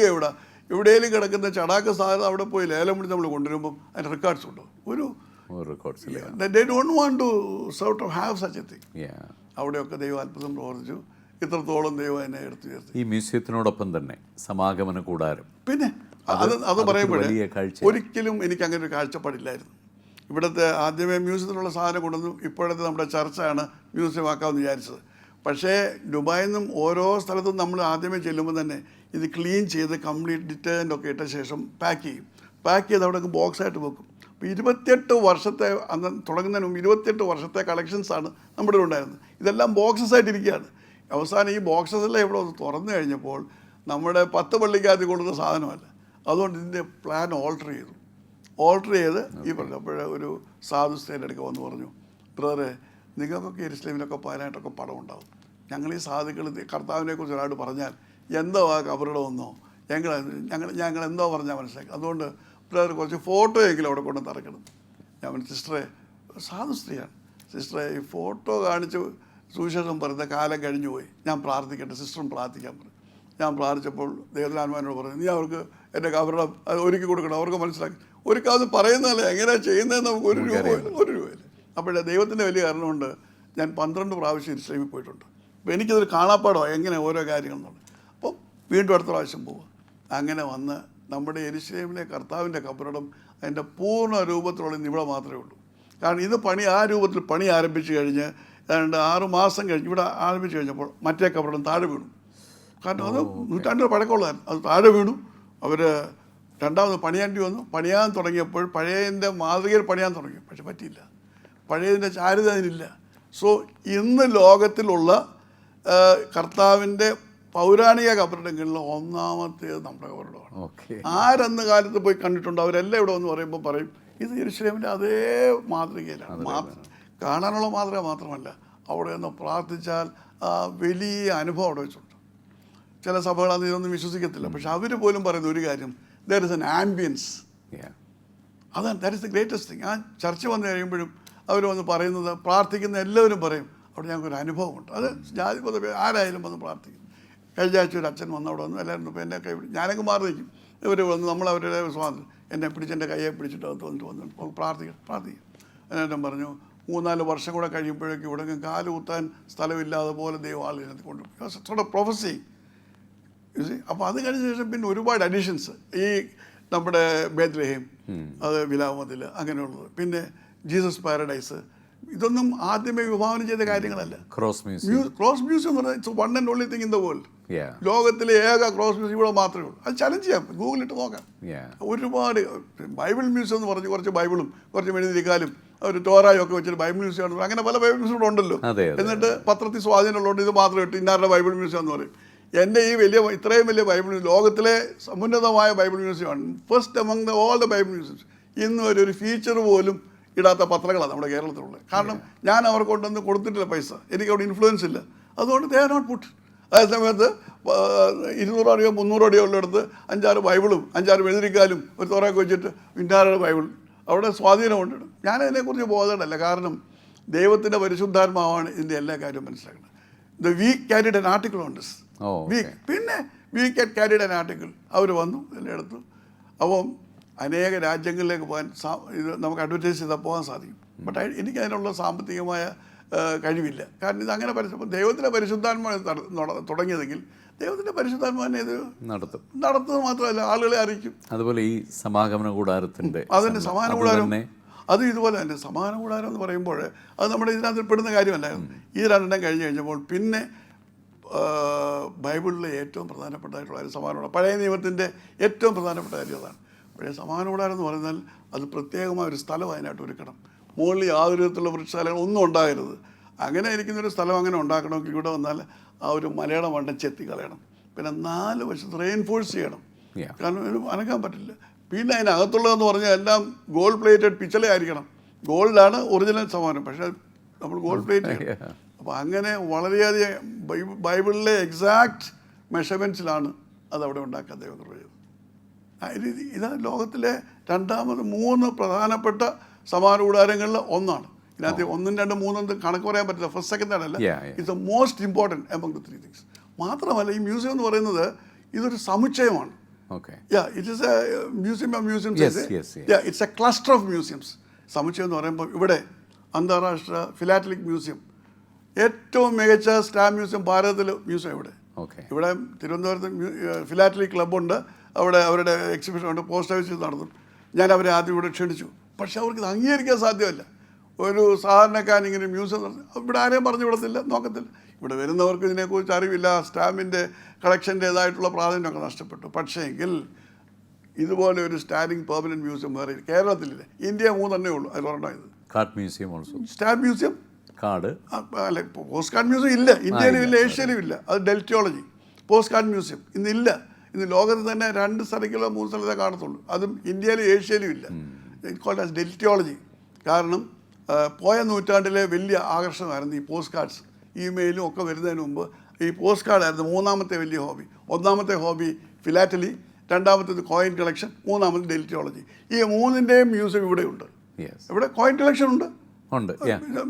എവിടെയെങ്കിലും കിടക്കുന്ന ചടാക്ക സാധനം അവിടെ പോയി ലേലം പിടിച്ച് നമ്മൾ കൊണ്ടുവരുമ്പം അതിൻ്റെ റെക്കോർഡ്സ് ഉണ്ടോ? ഒരു they don't want to sort of have such a thing. അവിടെയൊക്കെ ദൈവം അത്ഭുതം പ്രവർത്തിച്ചു. ഇത്രത്തോളം ദൈവം എന്നെ എടുത്തു ചേർത്തി. ഈ മ്യൂസിയത്തിനോടൊപ്പം തന്നെ സമാഗമന കൂടാരം, പിന്നെ അത് പറയുമ്പോഴേ ഒരിക്കലും എനിക്ക് അങ്ങനെ ഒരു കാഴ്ചപ്പാടില്ലായിരുന്നു. ഇവിടുത്തെ ആദ്യമേ മ്യൂസിയത്തിലുള്ള സാധനം കൊണ്ടുവന്നു. ഇപ്പോഴത്തെ നമ്മുടെ ചർച്ചാണ് മ്യൂസിയം ആക്കാമെന്ന് വിചാരിച്ചത്. പക്ഷേ ദുബായിൽ നിന്നും ഓരോ സ്ഥലത്തും നമ്മൾ ആദ്യമേ ചെല്ലുമ്പോൾ തന്നെ ഇത് ക്ലീൻ ചെയ്ത് കംപ്ലീറ്റ് ഡിറ്റർജൻ്റ് ഒക്കെ ഇട്ട ശേഷം പാക്ക് ചെയ്ത് അവിടെ ബോക്സായിട്ട് വെക്കും. അപ്പോൾ 28 വർഷത്തെ അന്ന് തുടങ്ങുന്നതിന് മുമ്പ് 28 വർഷത്തെ കളക്ഷൻസാണ് നമ്മുടെ ഉണ്ടായിരുന്നത്. ഇതെല്ലാം ബോക്സസ് ആയിട്ടിരിക്കുകയാണ്. അവസാനം ഈ ബോക്സസ് എല്ലാം ഇവിടെ തുറന്നു കഴിഞ്ഞപ്പോൾ നമ്മുടെ 10 പള്ളിക്കകത്ത് കൊണ്ടുവന്ന സാധനമല്ല. അതുകൊണ്ട് ഇതിൻ്റെ പ്ലാൻ ഓൾട്ടർ ചെയ്ത് ഈ പറഞ്ഞപ്പോഴേ ഒരു സാധു സ്റ്റേറ്റ് എടുക്കുക വന്ന് പറഞ്ഞു, ബ്രദറെ നിങ്ങൾക്കൊക്കെ യെരുശലേമിലൊക്കെ പോകാനായിട്ടൊക്കെ പടം ഉണ്ടാവും. ഞങ്ങൾ ഈ സാധുക്കൾ കർത്താവിനെക്കുറിച്ച് ഒരാൾ പറഞ്ഞാൽ എന്തോ ആ കബറിടമെന്നോ ഞങ്ങൾ എന്തോ പറഞ്ഞാൽ മനസ്സിലാക്കി. അതുകൊണ്ട് ബ്രദർ കുറച്ച് ഫോട്ടോ എങ്കിലും അവിടെ കൊണ്ട് തറക്കണം. ഞാൻ പറഞ്ഞു, സിസ്റ്ററെ, സാധു സ്ത്രീയാണ്, സിസ്റ്ററെ ഈ ഫോട്ടോ കാണിച്ച് സുവിശേഷം പറയുന്ന കാലം കഴിഞ്ഞു പോയി, ഞാൻ പ്രാർത്ഥിക്കട്ടെ, സിസ്റ്ററും പ്രാർത്ഥിക്കാൻ പറഞ്ഞു. ഞാൻ പ്രാർത്ഥിച്ചപ്പോൾ ദേവദാന്മാരോട് പറഞ്ഞു, നീ അവർക്ക് എൻ്റെ കബറിടം അത് ഒരുക്കി കൊടുക്കണം, അവർക്ക് മനസ്സിലാക്കി. ഒരുക്കാതെ പറയുന്നതല്ല, എങ്ങനെയാണ് ചെയ്യുന്നതെന്ന് നമുക്ക് ഒരു രൂപയില്ല. അപ്പോഴേ ദൈവത്തിൻ്റെ വലിയ കാരണമുണ്ട്, ഞാൻ 12 പ്രാവശ്യം യെരുശലേമിൽ പോയിട്ടുണ്ട്. അപ്പോൾ എനിക്കതൊരു കാണാപ്പാടോ എങ്ങനെ ഓരോ കാര്യങ്ങളെന്നുണ്ട്. അപ്പോൾ വീണ്ടും അടുത്ത പ്രാവശ്യം പോവുക. അങ്ങനെ വന്ന് നമ്മുടെ യെരുശലേമിലെ കർത്താവിൻ്റെ കബറിടം അതിൻ്റെ പൂർണ്ണ രൂപത്തിലുള്ള ഇവിടെ മാത്രമേ ഉള്ളൂ. കാരണം ഇത് ആ രൂപത്തിൽ പണി ആരംഭിച്ച് കഴിഞ്ഞ് ഏതാണ്ട് 6 മാസം കഴിഞ്ഞ് ഇവിടെ ആരംഭിച്ച് കഴിഞ്ഞപ്പോൾ മറ്റേ കബറിടം താഴെ വീണു. കാരണം അത് നൂറ്റാണ്ടുകൾ പഴക്കമുള്ളതായിരുന്നു. അത് താഴെ വീണു. അവർ രണ്ടാമത് പണിയാണ്ടി വന്നു. പണിയാൻ തുടങ്ങിയപ്പോൾ പഴയതിൻ്റെ മാതൃകയിൽ പണിയാൻ തുടങ്ങി, പക്ഷെ പറ്റിയില്ല. പഴയതിൻ്റെ ചാരുത അതിനില്ല. സോ ഇന്ന് ലോകത്തിലുള്ള കർത്താവിൻ്റെ പൗരാണിക കബറിടങ്ങളിൽ ഒന്നാമത്തേത് നമ്മുടെ കബറിടമാണ്. ആരന്ന് കാലത്ത് പോയി കണ്ടിട്ടുണ്ടോ അവരെല്ലാം ഇവിടെ വന്ന് പറയുമ്പോൾ പറയും ഇത് യെരുശലേമിൻ്റെ അതേ മാതൃകയിലാണ്. കാണാനുള്ള മാതൃക മാത്രമല്ല, അവിടെ ഒന്ന് പ്രാർത്ഥിച്ചാൽ വലിയ അനുഭവം അവിടെ വെച്ചുണ്ട്. ചില സഭകൾ അത് ഇതൊന്നും വിശ്വസിക്കത്തില്ല, പക്ഷെ അവർ പോലും പറയുന്ന ഒരു കാര്യം, ദർ ഇസ് എൻ ആംബിയൻസ്. അതാണ്, that is the greatest thing. ആ ചർച്ച വന്നു കഴിയുമ്പോഴും അവർ വന്ന് പറയുന്നത്, പ്രാർത്ഥിക്കുന്ന എല്ലാവരും പറയും അവിടെ ഞങ്ങൾക്കൊരു അനുഭവമുണ്ട്. അത് ജാതി പൊതുവെ ആരായാലും വന്ന് പ്രാർത്ഥിക്കും. കഴിഞ്ഞ ആഴ്ച ഒരു അച്ഛൻ വന്ന് അവിടെ വന്നു, എല്ലാവരും ഇപ്പോൾ എന്നെ കൈ ഞാനൊക്കെ മാറി നിൽക്കും. ഇവർ വന്ന് നമ്മളവരുടെ സ്വാതന്ത്ര്യം എന്നെ പിടിച്ചെൻ്റെ കയ്യെ പിടിച്ചിട്ട് അത് വന്നിട്ട് പ്രാർത്ഥിക്കും. എന്നിട്ടും പറഞ്ഞു 3-4 വർഷം കൂടെ കഴിയുമ്പോഴേക്കും ഇവിടെ കാല് കുത്താൻ സ്ഥലമില്ലാതെ പോലെ ദൈവം ആളിനകത്ത് കൊണ്ടുപോയി. പ്രൊഫസി. അപ്പോൾ അത് കഴിഞ്ഞ ശേഷം പിന്നെ ഒരുപാട് അഡീഷൻസ്, ഈ നമ്മുടെ ബേത്ലഹേം, അത് വിലാമതിൽ, അങ്ങനെയുള്ളത്, പിന്നെ ജീസസ് പാരഡൈസ്, ഇതൊന്നും ആദ്യമേ വിഭാവനം ചെയ്ത കാര്യങ്ങളല്ല. ക്രോസ് മ്യൂസിയം എന്ന് പറഞ്ഞാൽ it's one and only thing in the world. ലോകത്തിലെ ഏക ക്രോസ് മ്യൂസിയം ഇവിടെ മാത്രമേ ഉള്ളൂ. അത് ചലഞ്ച് ചെയ്യാം, ഗൂഗിളിട്ട് നോക്കാം. ഒരുപാട് ബൈബിൾ മ്യൂസിയം എന്ന് പറഞ്ഞ് കുറച്ച് ബൈബിളും കുറച്ച് മെഴുതിരിക്കാലും ഒരു ടോറായും ഒക്കെ വെച്ചിട്ട് ബൈബിൾ മ്യൂസിയം ആണ്. അങ്ങനെ പല ബൈബിൾ മ്യൂസിയം ഉണ്ടല്ലോ. എന്നിട്ട് പത്രത്തിൽ സ്വാധീനമുള്ളതുകൊണ്ട് ഇത് മാത്രം ഇട്ട് ഇന്നാരുടെ ബൈബിൾ മ്യൂസിയം എന്ന് പറയും. എൻ്റെ ഈ ഇത്രയും വലിയ ബൈബിൾ മ്യൂസിയം ലോകത്തിലെ സമുന്നതമായ ബൈബിൾ മ്യൂസിയമാണ്. First among all the Bible museums. ഇന്ന് ഒരു ഫീച്ചർ പോലും ഇടാത്ത പത്രങ്ങളാണ് നമ്മുടെ കേരളത്തിലുള്ളത്. കാരണം ഞാൻ അവർക്ക് കൊണ്ടൊന്നും കൊടുത്തിട്ടില്ല പൈസ, എനിക്ക് അവിടെ ഇൻഫ്ലുവൻസ് ഇല്ല. അതുകൊണ്ട് ദേ ആർ നോട്ട് പുട്ട്. അതേ സമയത്ത് 200 അടിയോ 300 അടിയോ ഉള്ളിടത്ത് 5-6 ബൈബിളും 5-6 മെഴുതിരിക്കാലും ഒരു തുറയൊക്കെ വെച്ചിട്ട് ഇന്നാരുടെ ബൈബിൾ അവിടെ സ്വാധീനമുണ്ട്. ഞാനതിനെക്കുറിച്ച് ബോധമല്ല. കാരണം ദൈവത്തിൻ്റെ പരിശുദ്ധാത്മാവാണ് ഇതിൻ്റെ എല്ലാ കാര്യവും മനസ്സിലാക്കുന്നത്. The Week carried an article on this. പിന്നെ വീക്ക് ക്യാരിഡ് ആൻ ആർട്ടിക്കിൾ. അവർ വന്നു എല്ലായിടത്തും. അപ്പം അനേക രാജ്യങ്ങളിലേക്ക് പോകാൻ ഇത് നമുക്ക് അഡ്വർടൈസ് ചെയ്താൽ പോകാൻ സാധിക്കും. ബട്ട് എനിക്ക് അതിനുള്ള സാമ്പത്തികമായ കഴിവില്ല. കാരണം ഇത് അങ്ങനെ ദൈവത്തിൻ്റെ പരിശുദ്ധാത്മാവ് തുടങ്ങിയതെങ്കിൽ ദൈവത്തിൻ്റെ പരിശുദ്ധാത്മാവിനെ ഇത് നടത്തുന്നത് മാത്രമല്ല, ആളുകളെ അറിയിക്കും. അതുപോലെ ഈ സമാഗമന കൂടാരത്തിൻ്റെ അതിൻ്റെ സമാന കൂടാരം അത് ഇതുപോലെ തന്നെ. സമാന കൂടാരം എന്ന് പറയുമ്പോൾ അത് നമ്മുടെ ഇതിനകത്ത് പെടുന്ന കാര്യമല്ലായിരുന്നു. ഈ 2 കഴിഞ്ഞ് കഴിഞ്ഞപ്പോൾ പിന്നെ ബൈബിളിലെ ഏറ്റവും പ്രധാനപ്പെട്ടതായിട്ടുള്ള കാര്യം സമാന കൂടാരം. പഴയ നിയമത്തിൻ്റെ ഏറ്റവും പ്രധാനപ്പെട്ട കാര്യം അതാണ്. പഴയ സമാന കൂടാരം എന്ന് പറഞ്ഞാൽ അത് പ്രത്യേകമായ ഒരു സ്ഥലം അതിനായിട്ട് ഒരുക്കണം. മുകളിൽ യാതൊരു വിധത്തിലുള്ള വൃക്ഷശാലകൾ ഒന്നും ഉണ്ടാകരുത്. അങ്ങനെ ഇരിക്കുന്നൊരു സ്ഥലം അങ്ങനെ ഉണ്ടാക്കണമെങ്കിൽ ഇവിടെ വന്നാൽ ആ ഒരു മലയുടെ മണ്ടം ചെത്തി കളയണം. പിന്നെ 4 വശത്ത് റെയിൻഫോഴ്സ് ചെയ്യണം. കാരണം ഒരു അനക്കാൻ പറ്റില്ല. പിന്നെ അതിനകത്തുള്ളതെന്ന് പറഞ്ഞാൽ എല്ലാം ഗോൾഡ് പ്ലേറ്റഡ് പിച്ചളയായിരിക്കണം. ഗോൾഡാണ് ഒറിജിനൽ സമാനം, പക്ഷേ നമ്മൾ ഗോൾഡ് പ്ലേറ്റ് ചെയ്യണം. അപ്പോൾ അങ്ങനെ വളരെയധികം ബൈബിളിലെ എക്സാക്റ്റ് മെഷർമെൻറ്റ്സിലാണ് അതവിടെ ഉണ്ടാക്കാൻ ദൈവം കൃപ ചെയ്തത്. ഇതാണ് ലോകത്തിലെ 3 പ്രധാനപ്പെട്ട സമാന കൂടാരങ്ങളിൽ ഒന്നാണ്. ഇതിനകത്ത് 1, 2, 3 കണക്ക് പറയാൻ പറ്റില്ല. ഫസ്റ്റ്, സെക്കൻഡ്, തേർഡ് അല്ല. It's the most important among the 3 things. മാത്രമല്ല ഈ മ്യൂസിയം എന്ന് പറയുന്നത് ഇതൊരു സമുച്ചയമാണ്. It is a museum of museums. It's a cluster of museums. സമുച്ചയം എന്ന് പറയുമ്പോൾ ഇവിടെ അന്താരാഷ്ട്ര ഫിലാറ്റലിക് മ്യൂസിയം, ഏറ്റവും മികച്ച സ്റ്റാമ്പ് മ്യൂസിയം ഭാരതത്തിൽ മ്യൂസിയം ഇവിടെ തിരുവനന്തപുരത്ത് ഫിലാറ്റലിക് ക്ലബ്ബുണ്ട്. അവിടെ അവരുടെ എക്സിബിഷൻ ഉണ്ട്. പോസ്റ്റ് ഓഫീസിൽ നടത്തും. ഞാൻ അവരെ ആദ്യം ഇവിടെ ക്ഷണിച്ചു. പക്ഷെ അവർക്ക് ഇത് അംഗീകരിക്കാൻ സാധ്യമല്ല. ഒരു സാധാരണക്കാരൻ ഇങ്ങനെ മ്യൂസിയം ഇവിടെ ആരെയും പറഞ്ഞു വിടത്തില്ല, നോക്കത്തില്ല. ഇവിടെ വരുന്നവർക്ക് ഇതിനെക്കുറിച്ച് അറിവില്ല. സ്റ്റാമ്പിൻ്റെ കളക്ഷൻ്റേതായിട്ടുള്ള പ്രാധാന്യമൊക്കെ നഷ്ടപ്പെട്ടു. പക്ഷേ എങ്കിൽ ഇതുപോലെ ഒരു സ്റ്റാൻഡിങ് പെർമനൻറ്റ് മ്യൂസിയം വേറെ കേരളത്തിലില്ല. ഇന്ത്യ 3 ഉള്ളൂ. അതിലൊരെണ്ണം ഇത് കാർഡ് മ്യൂസിയം. സ്റ്റാമ്പ് മ്യൂസിയം അല്ല, പോസ്റ്റ് കാർഡ് മ്യൂസിയം ഇല്ല. ഇന്ത്യയിലും ഇല്ല, ഏഷ്യയിലും ഇല്ല. അത് ഡെൽറ്റിയോളജി പോസ്റ്റ് കാർഡ് മ്യൂസിയം ഇന്നില്ല. ഇന്ന് ലോകത്ത് തന്നെ 2 സ്ഥലത്തിലോ 3 സ്ഥലത്തേ കാണത്തുള്ളൂ. അതും ഇന്ത്യയിലും ഏഷ്യയിലും ഇല്ല. It called as deltiology. കാരണം പോയ നൂറ്റാണ്ടിലെ വലിയ ആകർഷണമായിരുന്നു ഈ പോസ്റ്റ് കാർഡ്സ്. ഇമെയിലും ഒക്കെ വരുന്നതിന് മുമ്പ് ഈ പോസ്റ്റ് കാർഡായിരുന്നു മൂന്നാമത്തെ വലിയ ഹോബി. ഒന്നാമത്തെ ഹോബി ഫിലാറ്റലി, രണ്ടാമത്തേത് കോയിൻ കളക്ഷൻ, മൂന്നാമത് ഡെലിറ്റോളജി. ഈ മൂന്നിൻ്റെയും മ്യൂസിയം ഇവിടെയുണ്ട്. ഇവിടെ കോയിൻ കളക്ഷൻ ഉണ്ട്,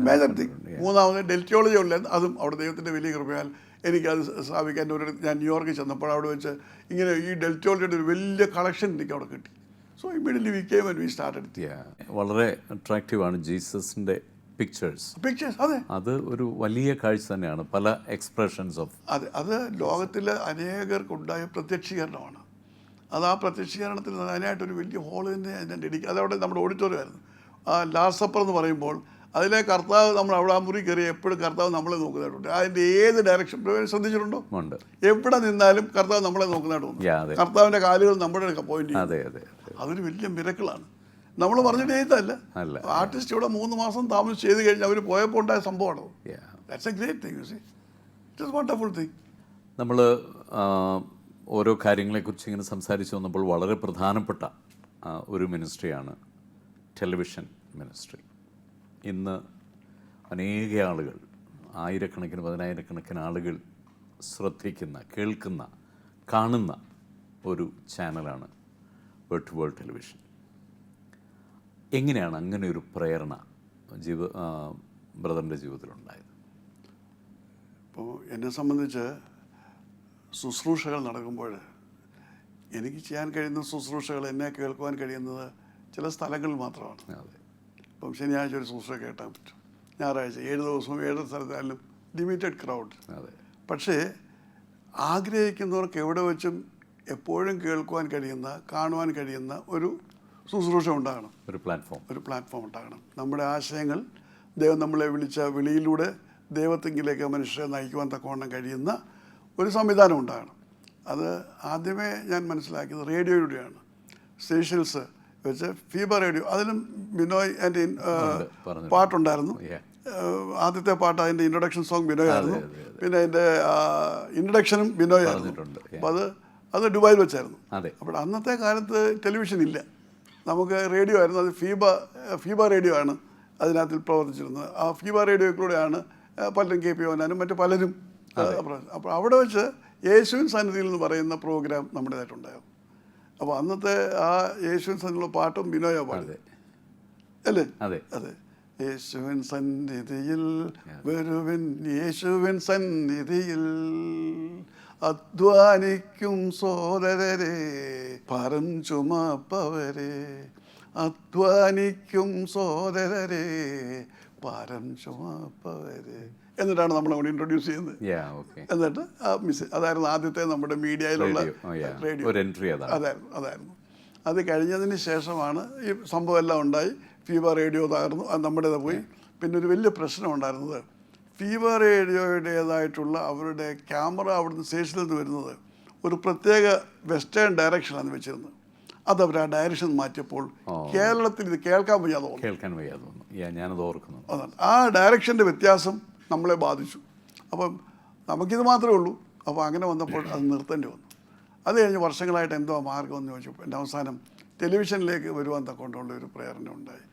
മേജർ തിങ്. മൂന്നാമത് ഡെലിറ്റോളജി ഉള്ളത്, അതും അവിടെ ദൈവത്തിൻ്റെ വലിയ കൃപയാൽ എനിക്കത് സ്ഥാപിക്കാൻ ഞാൻ ന്യൂയോർക്കിൽ ചെന്നപ്പോൾ അവിടെ വെച്ച് ഇങ്ങനെ ഈ ഡെലിറ്റോളജിയുടെ ഒരു വലിയ കളക്ഷൻ എനിക്ക് അവിടെ കിട്ടി. So immediately we came and we started. വളരെ അട്രാക്റ്റീവാണ് ജീസസിൻ്റെ പിക്ചേഴ്സ്. അതെ, അത് ഒരു വലിയ കാഴ്ച തന്നെയാണ്. പല എക്സ്പ്രഷൻസ് ഓഫ് അത് ലോകത്തിലെ അനേകർക്കുണ്ടായ പ്രത്യക്ഷീകരണമാണ്. അത് ആ പ്രത്യക്ഷീകരണത്തിൽ അതിനായിട്ടൊരു വലിയ ഹോള് തന്നെ അതിനെ ഡെഡിക്കേറ്റ്. അതവിടെ നമ്മുടെ ഓഡിറ്റോറിയം ആയിരുന്നു. ആ ലാസ്റ്റ് സപ്പർ എന്ന് പറയുമ്പോൾ അതിലെ കർത്താവ്, നമ്മൾ അവിടെ ആ മുറി കയറി എപ്പോഴും കർത്താവ് നമ്മളെ നോക്കുന്നതായിട്ടുണ്ട്. അതിൻ്റെ ഏത് ഡയറക്ഷൻ ശ്രദ്ധിച്ചിട്ടുണ്ടോ? എവിടെ നിന്നാലും കർത്താവ് നമ്മളെ നോക്കുന്നതായിട്ട്. കർത്താവിൻ്റെ കാലുകൾ നമ്മുടെ പോയിന്റ് ചെയ്യും. അതൊരു വലിയ മിറക്കിളാണ്. നമ്മൾ പറഞ്ഞിട്ട് ചെയ്തല്ല. ആർട്ടിസ്റ്റ് ഇവിടെ 3 മാസം താമസിച്ച് ചെയ്ത് കഴിഞ്ഞാൽ അവർ പോയപ്പോൾ ഉണ്ടായ സംഭവമാണ്. That's A great thing. It is wonderful thing. നമ്മൾ ഓരോ കാര്യങ്ങളെക്കുറിച്ച് ഇങ്ങനെ സംസാരിച്ച് വന്നപ്പോൾ വളരെ പ്രധാനപ്പെട്ട ഒരു മിനിസ്ട്രിയാണ് ടെലിവിഷൻ മിനിസ്ട്രി. ഇന്ന് അനേക ആളുകൾ, ആയിരക്കണക്കിന് പതിനായിരക്കണക്കിന് ആളുകൾ ശ്രദ്ധിക്കുന്ന, കേൾക്കുന്ന, കാണുന്ന ഒരു ചാനലാണ് വേൾഡ് ടു വേൾഡ് ടെലിവിഷൻ. എങ്ങനെയാണ് അങ്ങനെ ഒരു പ്രേരണ ബ്രദറിൻ്റെ ജീവിതത്തിലുണ്ടായത്? ഇപ്പോൾ എന്നെ സംബന്ധിച്ച് ശുശ്രൂഷകൾ നടക്കുമ്പോൾ എനിക്ക് ചെയ്യാൻ കഴിയുന്ന ശുശ്രൂഷകൾ, എന്നെ കേൾക്കുവാൻ കഴിയുന്നത് ചില സ്ഥലങ്ങളിൽ മാത്രമാണ്. ഇപ്പം ശനിയാഴ്ച ഒരു ശുശ്രൂഷ കേട്ടാൻ പറ്റും, ഞായറാഴ്ച 7 ദിവസവും 7 സ്ഥലത്തായാലും ലിമിറ്റഡ് ക്രൗഡ്. പക്ഷേ ആഗ്രഹിക്കുന്നവർക്ക് എവിടെ വെച്ചും എപ്പോഴും കേൾക്കുവാൻ കഴിയുന്ന, കാണുവാൻ കഴിയുന്ന ഒരു ശുശ്രൂഷ ഉണ്ടാകണം, ഒരു പ്ലാറ്റ്ഫോം ഉണ്ടാകണം. നമ്മുടെ ആശയങ്ങൾ ദൈവം നമ്മളെ വിളിച്ച വിളിയിലൂടെ ദൈവത്തെങ്കിലേക്ക് മനുഷ്യരെ നയിക്കുവാൻ തക്കവണ്ണം കഴിയുന്ന ഒരു സംവിധാനം ഉണ്ടാകണം. അത് ആദ്യമേ ഞാൻ മനസ്സിലാക്കിയത് റേഡിയോയിലൂടെയാണ്. സീഷെൽസ് വെച്ച് ഫീബ റേഡിയോ, അതിലും ബിനോയ് എൻ്റെ പാട്ടുണ്ടായിരുന്നു. ആദ്യത്തെ പാട്ട്, അതിൻ്റെ ഇൻട്രൊഡക്ഷൻ സോങ് ബിനോയ് ആയിരുന്നു. പിന്നെ അതിൻ്റെ ഇൻട്രൊഡക്ഷനും ബിനോയ് ആയിരുന്നു. അപ്പോൾ അത് ദുബായിൽ വെച്ചായിരുന്നു. അപ്പോൾ അന്നത്തെ കാലത്ത് ടെലിവിഷൻ ഇല്ല, നമുക്ക് റേഡിയോ ആയിരുന്നു. അത് ഫീബ റേഡിയോ ആണ് അതിനകത്തിൽ പ്രവർത്തിച്ചിരുന്നത്. ആ ഫീബ റേഡിയോയിലൂടെയാണ് പലരും KP ഓനാനും മറ്റു പലരും. അപ്പോൾ അവിടെ വെച്ച് യേശുവിൻ സന്നിധിയിൽ എന്ന് പറയുന്ന പ്രോഗ്രാം നമ്മുടേതായിട്ടുണ്ടായിരുന്നു. അപ്പോൾ അന്നത്തെ ആ യേശുവിൻ സന്നിധിയിലുള്ള പാട്ടും ബിനോയ പാടുന്നത് അല്ലേ? അതെ. യേശുവിൻ സന്നിധിയിൽ വരുവിൻ, യേശുവിൻ സന്നിധിയിൽ അധ്വാനിക്കും സോദരരെ, ഭാരം ചുമപ്പവരെ, അധ്വാനിക്കും സോദരരെ, ഭാരം ചുമപ്പവരെ എന്നിട്ടാണ് നമ്മളവിടെ ഇൻട്രൊഡ്യൂസ് ചെയ്യുന്നത്. എന്നിട്ട് അതായിരുന്നു ആദ്യത്തെ നമ്മുടെ മീഡിയയിലുള്ള റേഡിയോ. അതായിരുന്നു. അത് കഴിഞ്ഞതിന് ശേഷമാണ് ഈ സംഭവം എല്ലാം ഉണ്ടായി. ഫീബ റേഡിയോ തകർന്നു, അത് നമ്മുടേത് പോയി. പിന്നെ ഒരു വലിയ പ്രശ്നം ഉണ്ടായിരുന്നത്, ഫീബ റേഡിയോയുടേതായിട്ടുള്ള അവരുടെ ക്യാമറ അവിടുന്ന് സ്റ്റേഷനിൽ നിന്ന് വരുന്നത് ഒരു പ്രത്യേക വെസ്റ്റേൺ ഡയറക്ഷനാണ് വെച്ചിരുന്നത്. അത് അവർ ആ ഡയറക്ഷൻ മാറ്റിയപ്പോൾ കേരളത്തിൽ ഇത് കേൾക്കാൻ വയ്യാതെ തോന്നുന്നു. ആ ഡയറക്ഷൻ്റെ വ്യത്യാസം നമ്മളെ ബാധിച്ചു. അപ്പം നമുക്കിത് മാത്രമേ ഉള്ളൂ. അപ്പോൾ അങ്ങനെ വന്നപ്പോൾ അത് നിർത്തേണ്ടി വന്നു. അത് കഴിഞ്ഞ് വർഷങ്ങളായിട്ട് എന്തോ മാർഗമെന്ന് ചോദിച്ചപ്പോൾ എൻ്റെ അവസാനം ടെലിവിഷനിലേക്ക് വരുവാൻ തക്കൊണ്ടുള്ള ഒരു പ്രേരണ ഉണ്ടായി.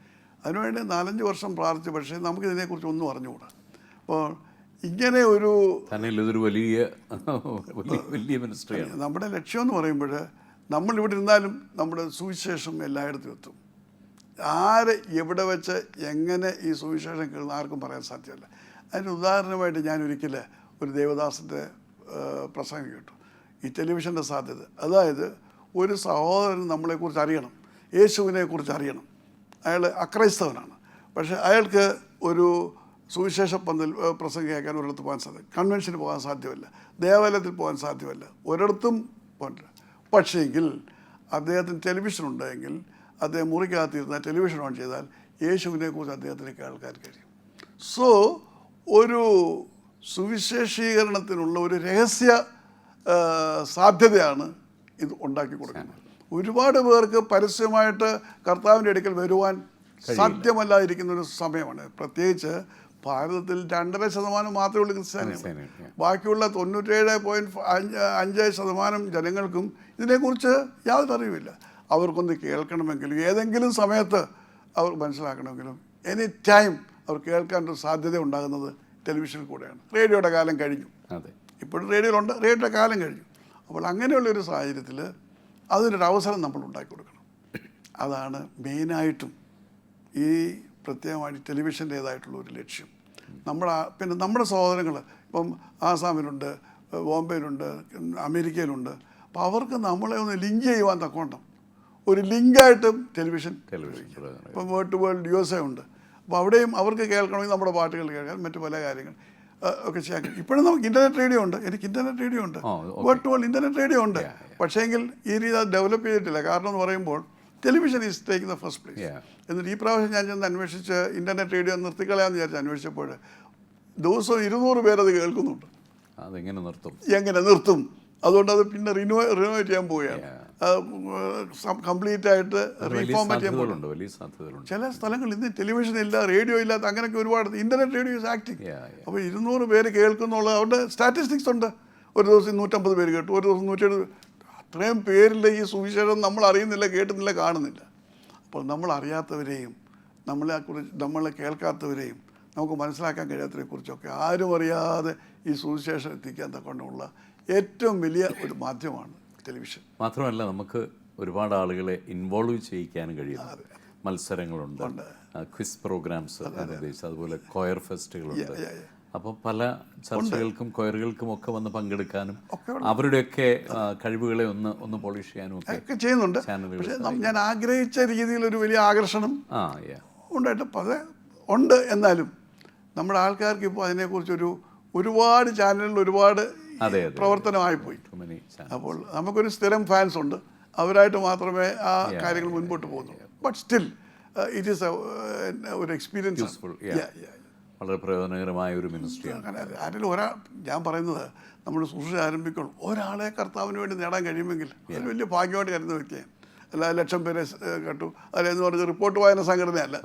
അതിനുവേണ്ടി 4-5 വർഷം പ്രാർത്ഥിച്ചു. പക്ഷേ നമുക്കിതിനെക്കുറിച്ച് ഒന്നും അറിഞ്ഞുകൂടാ. അപ്പോൾ ഇങ്ങനെ ഇതൊരു വലിയ മിനിസ്ട്രിയാണ്. നമ്മുടെ ലക്ഷ്യം എന്ന് പറയുമ്പോൾ നമ്മളിവിടെ ഇരുന്നാലും നമ്മുടെ സുവിശേഷം എല്ലായിടത്തും എത്തും. ആര് എവിടെ വെച്ച് എങ്ങനെ ഈ സുവിശേഷം കേൾക്കുന്ന ആർക്കും പറയാൻ സാധ്യമല്ല. അതിന് ഉദാഹരണമായിട്ട് ഞാൻ ഒരിക്കൽ ഒരു ദേവദാസൻ്റെ പ്രസംഗം കേട്ടു. ഈ ടെലിവിഷൻ്റെ സാധ്യത, അതായത് ഒരു സഹോദരൻ നമ്മളെക്കുറിച്ച് അറിയണം, യേശുവിനെക്കുറിച്ച് അറിയണം. അയാൾ അക്രൈസ്തവനാണ്, പക്ഷേ അയാൾക്ക് ഒരു സുവിശേഷ പന്തൽ പ്രസംഗം കേൾക്കാൻ ഒരിടത്ത് പോകാൻ സാധ്യത, കൺവെൻഷന് പോകാൻ സാധ്യമല്ല, ദേവാലയത്തിൽ പോകാൻ സാധ്യമല്ല, ഒരിടത്തും പോകില്ല. പക്ഷേങ്കിൽ അദ്ദേഹത്തിന് ടെലിവിഷൻ ഉണ്ടെങ്കിൽ അദ്ദേഹം മുറിക്കകത്തിരുന്ന ടെലിവിഷൻ ഓൺ ചെയ്താൽ യേശുവിനെക്കുറിച്ച് അദ്ദേഹത്തിന് കേൾക്കാൻ കഴിയും. സോ ഒരു സുവിശേഷീകരണത്തിനുള്ള ഒരു രഹസ്യ സാധ്യതയാണ് ഇത് ഉണ്ടാക്കി കൊടുക്കുന്നത്. ഒരുപാട് പേർക്ക് പരസ്യമായിട്ട് കർത്താവിൻ്റെ അടുക്കൽ വരുവാൻ സാധ്യമല്ലാതിരിക്കുന്ന ഒരു സമയമാണ്. പ്രത്യേകിച്ച് ഭാരതത്തിൽ 2.5% മാത്രമേ ഉള്ളൂ ക്രിസ്ത്യാനികൾ. ബാക്കിയുള്ള 97.5% ജനങ്ങൾക്കും ഇതിനെക്കുറിച്ച് യാതൊരു അറിവില്ല. അവർക്കൊന്ന് കേൾക്കണമെങ്കിലും ഏതെങ്കിലും സമയത്ത് അവർ മനസ്സിലാക്കണമെങ്കിലും എനി ടൈം അവർ കേൾക്കാനൊരു സാധ്യത ഉണ്ടാകുന്നത് ടെലിവിഷനിൽ കൂടെയാണ്. റേഡിയോയുടെ കാലം കഴിഞ്ഞു. അതെ, ഇപ്പോഴും റേഡിയോയിലുണ്ട്, റേഡിയോയുടെ കാലം കഴിഞ്ഞു. അപ്പോൾ അങ്ങനെയുള്ളൊരു സാഹചര്യത്തിൽ അതിനൊരു അവസരം നമ്മൾ ഉണ്ടാക്കി കൊടുക്കണം. അതാണ് മെയിനായിട്ടും ഈ പ്രത്യേകമായിട്ട് ടെലിവിഷൻ്റേതായിട്ടുള്ള ഒരു ലക്ഷ്യം. പിന്നെ നമ്മുടെ സഹോദരങ്ങൾ ഇപ്പം ആസാമിലുണ്ട്, ബോംബെയിലുണ്ട്, അമേരിക്കയിലുണ്ട്. അപ്പോൾ അവർക്ക് നമ്മളെ ഒന്ന് ലിങ്ക് ചെയ്യുവാൻ തക്കോണ്ടം ഒരു ലിങ്കായിട്ടും ടെലിവിഷൻ ഇപ്പം വേൾഡ് ടു വേൾഡ് USA ഉണ്ട്. അപ്പോൾ അവിടെയും അവർക്ക് കേൾക്കണമെങ്കിൽ നമ്മുടെ പാട്ടുകൾ കേൾക്കാൻ മറ്റു പല കാര്യങ്ങൾ ഒക്കെ ചെയ്യാൻ. ഇപ്പോഴും നമുക്ക് ഇൻ്റർനെറ്റ് റേഡിയോ ഉണ്ട്. എനിക്ക് ഇൻ്റർനെറ്റ് റേഡിയോ ഉണ്ട്, world to world internet radio ഉണ്ട്. പക്ഷേങ്കിൽ ഈ രീതി അത് ഡെവലപ്പ് ചെയ്തിട്ടില്ല. കാരണം എന്ന് പറയുമ്പോൾ television is taking the first place. എന്നിട്ട് ഈ പ്രാവശ്യം ഞാൻ ചെന്ന് അന്വേഷിച്ച് ഇൻ്റർനെറ്റ് റേഡിയോ നിർത്തിക്കളയാന്ന് വിചാരിച്ച് അന്വേഷിച്ചപ്പോൾ ദിവസവും 200 പേരത് കേൾക്കുന്നുണ്ട്. അതെങ്ങനെ നിർത്തും? എങ്ങനെ നിർത്തും? അതുകൊണ്ട് അത് പിന്നെ റിനോവേറ്റ് ചെയ്യാൻ പോവുകയാണ്. കംപ്ലീറ്റ് ആയിട്ട് റീഫോർമാറ്റ് ചെയ്യാൻ പോകുന്നുണ്ട്. ചില സ്ഥലങ്ങളിൽ ഇന്ന് ടെലിവിഷൻ ഇല്ല, റേഡിയോ ഇല്ലാത്ത അങ്ങനെയൊക്കെ ഒരുപാട്. Internet radio is acting. അപ്പോൾ 200 പേര് കേൾക്കുന്നുള്ള അവരുടെ സ്റ്റാറ്റിസ്റ്റിക്സ് ഉണ്ട്. ഒരു ദിവസം 150 പേര് കേട്ടു, ഒരു ദിവസം 170. അത്രയും പേരിൽ ഈ സുവിശേഷം നമ്മൾ അറിയുന്നില്ല, കേട്ടുന്നില്ല, കാണുന്നില്ല. അപ്പോൾ നമ്മൾ അറിയാത്തവരെയും നമ്മളെ കേൾക്കാത്തവരെയും നമുക്ക് മനസ്സിലാക്കാൻ കഴിയാത്തതിനെക്കുറിച്ചൊക്കെ ആരും അറിയാതെ ഈ സുവിശേഷം എത്തിക്കാൻ തക്കൊണ്ടുള്ള ഏറ്റവും വലിയ ഒരു മാധ്യമമാണ് ടെലിവിഷൻ. മാത്രമല്ല നമുക്ക് ഒരുപാട് ആളുകളെ ഇൻവോൾവ് ചെയ്യിക്കാനും കഴിയുന്നു. മത്സരങ്ങളുണ്ട്, ക്വിസ് പ്രോഗ്രാംസ് ഉദ്ദേശിച്ച്, അതുപോലെ കൊയർ ഫെസ്റ്റുകളുണ്ട്. അപ്പോൾ പല ചർച്ചകൾക്കും കൊയറുകൾക്കും ഒക്കെ വന്ന് പങ്കെടുക്കാനും അവരുടെയൊക്കെ കഴിവുകളെ ഒന്ന് പോളിഷ് ചെയ്യാനും ഒക്കെ ചെയ്യുന്നുണ്ട്. പക്ഷേ ഞാൻ ആഗ്രഹിച്ച രീതിയിലൊരു വലിയ ആകർഷണം ഉണ്ടായിട്ട് ഉണ്ട്. എന്നാലും നമ്മുടെ ആൾക്കാർക്ക് ഇപ്പോൾ അതിനെക്കുറിച്ചൊരു ഒരുപാട് ചാനലുകളിൽ ഒരുപാട് പ്രവർത്തനമായിപ്പോയി. അപ്പോൾ നമുക്കൊരു സ്ഥിരം ഫാൻസ് ഉണ്ട്, അവരായിട്ട് മാത്രമേ ആ കാര്യങ്ങൾ മുൻപോട്ട് പോകുന്നുള്ളൂ. ബട്ട് സ്റ്റിൽ ഇറ്റ് ഈസ് ഒരു എക്സ്പീരിയൻസ്. വളരെ പ്രയോജനകരമായ ഒരു മിനിസ്ട്രിയാണ്. ആരെങ്കിലും ഞാൻ പറയുന്നത് നമ്മൾ ശുശ്രൂഷ ആരംഭിക്കുള്ളൂ, ഒരാളെ കർത്താവിന് വേണ്ടി നേടാൻ കഴിയുമെങ്കിൽ അത് വലിയ ഭാഗ്യമായിട്ട് കരുതുന്ന വ്യക്തിയാണ്. അല്ല 1,00,000 പേരെ കേട്ടു അല്ലെന്ന് പറഞ്ഞ് റിപ്പോർട്ട് വായന സംഘടനയല്ല.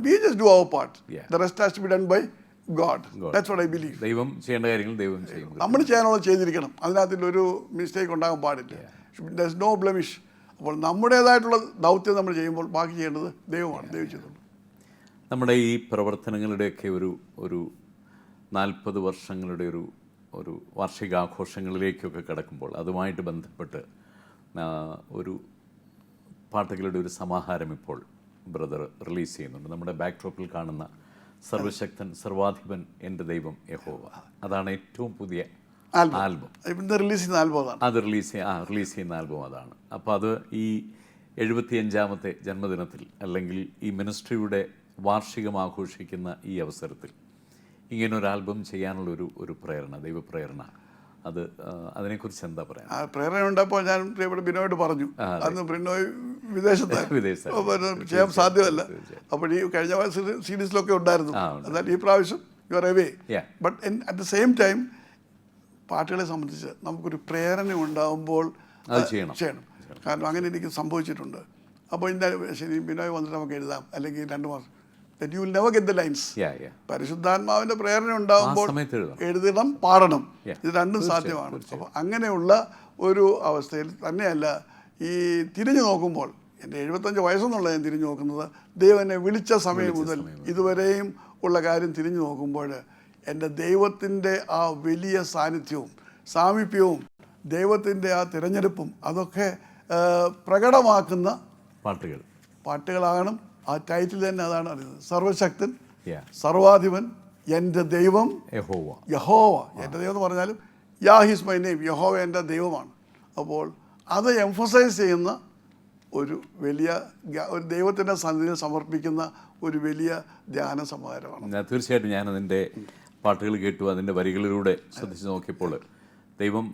We just do our part. The rest has to be done by God. That's what I believe. ദൈവം ചെയ്യേണ്ട കാര്യങ്ങൾ ദൈവം ചെയ്യും. നമ്മൾ ചെയ്യാനുള്ള ചെയ്തിരിക്കണം. അതിനകത്തൊരു മിസ്റ്റേക്ക് ഉണ്ടാകാൻ പാടില്ല. There is no blemish. അപ്പോൾ നമ്മുടേതായിട്ടുള്ള ദൗത്യം നമ്മൾ ചെയ്യുമ്പോൾ ബാക്കി ചെയ്യേണ്ടത് ദൈവമാണ്. ദൈവം ചെയ്തുള്ളൂ. നമ്മുടെ ഈ പ്രവർത്തനങ്ങളുടെയൊക്കെ ഒരു 40 വർഷങ്ങളുടെ ഒരു വാർഷികാഘോഷങ്ങളിലേക്കൊക്കെ കടക്കുമ്പോൾ അതുമായിട്ട് ബന്ധപ്പെട്ട് ഒരു പാട്ടുകളുടെ ഒരു സമാഹാരം ഇപ്പോൾ ബ്രദർ റിലീസ് ചെയ്യുന്നുണ്ട്. നമ്മുടെ ബാക്ക്ഡ്രോപ്പിൽ കാണുന്ന സർവശക്തൻ സർവാധിപൻ എൻ്റെ ദൈവം യഹോവ, അതാണ് ഏറ്റവും പുതിയ ആൽബം. റിലീസ് ചെയ്യുന്ന ആൽബം അത് റിലീസ് ചെയ്യുന്ന ആൽബം അതാണ്. അപ്പോൾ അത് ഈ 75ാമത്തെ ജന്മദിനത്തിൽ അല്ലെങ്കിൽ ഈ മിനിസ്ട്രിയുടെ വാർഷികം ആഘോഷിക്കുന്ന ഈ അവസരത്തിൽ ഇങ്ങനൊരു ആൽബം ചെയ്യാനുള്ള ഒരു പ്രേരണ, ദൈവപ്രേരണ, അതിനെക്കുറിച്ച് എന്താ പറയാ? പ്രേരണ ഉണ്ടപ്പോൾ ഞാൻ ഇവിടെ ബിനോയോട് പറഞ്ഞു, അന്ന് ബിനോയ് വിദേശത്ത് ചെയ്യാൻ സാധ്യമല്ല. അപ്പോൾ ഈ കഴിഞ്ഞ സീരീസിലൊക്കെ ഉണ്ടായിരുന്നു. എന്നാൽ ഈ പ്രാവശ്യം you are away. But at the same time പാട്ടുകളെ സംബന്ധിച്ച് നമുക്കൊരു പ്രേരണ ഉണ്ടാകുമ്പോൾ ചെയ്യണം. കാരണം അങ്ങനെ എനിക്ക് സംഭവിച്ചിട്ടുണ്ട്. അപ്പോൾ ശരി ബിനോയ് വന്നിട്ട് നമുക്ക് എഴുതാം, അല്ലെങ്കിൽ 2 മാസം that you will never get the lines. പരിശുദ്ധാത്മാവിൻ്റെ പ്രേരണ ഉണ്ടാകുമ്പോൾ എഴുതണം, പാടണം, ഇത് രണ്ടും സാധ്യമാണ്. അപ്പോൾ അങ്ങനെയുള്ള ഒരു അവസ്ഥയിൽ തന്നെയല്ല ഈ തിരിഞ്ഞു നോക്കുമ്പോൾ, എൻ്റെ 75 വയസ്സെന്നുള്ള ഞാൻ തിരിഞ്ഞു നോക്കുന്നത്, ദൈവം എന്നെ വിളിച്ച സമയം മുതൽ ഇതുവരെയും ഉള്ള കാര്യം തിരിഞ്ഞു നോക്കുമ്പോൾ എൻ്റെ ദൈവത്തിൻ്റെ ആ വലിയ സാന്നിധ്യവും സാമീപ്യവും ദൈവത്തിൻ്റെ ആ തിരഞ്ഞെടുപ്പും അതൊക്കെ പ്രകടമാക്കുന്ന പാട്ടുകളാകണം. ആ ടൈറ്റിൽ തന്നെ അതാണ് അറിയുന്നത്, സർവശക്തൻ സർവാധിപൻ എൻ്റെ ദൈവം യഹോവ. എൻ്റെ ദൈവം എന്ന് പറഞ്ഞാലും ഹിസ് മൈ നെയിം, യഹോവ എൻ്റെ ദൈവമാണ്. അപ്പോൾ അത് എംഫസൈസ് ചെയ്യുന്ന ഒരു ദൈവത്തിൻ്റെ സന്നിധിയിൽ സമർപ്പിക്കുന്ന ഒരു വലിയ ധ്യാന സമാഹാരമാണ്. തീർച്ചയായിട്ടും ഞാനതിൻ്റെ പാട്ടുകൾ കേട്ടു, അതിൻ്റെ വരികളിലൂടെ ശ്രദ്ധിച്ച് നോക്കിയപ്പോൾ ദൈവം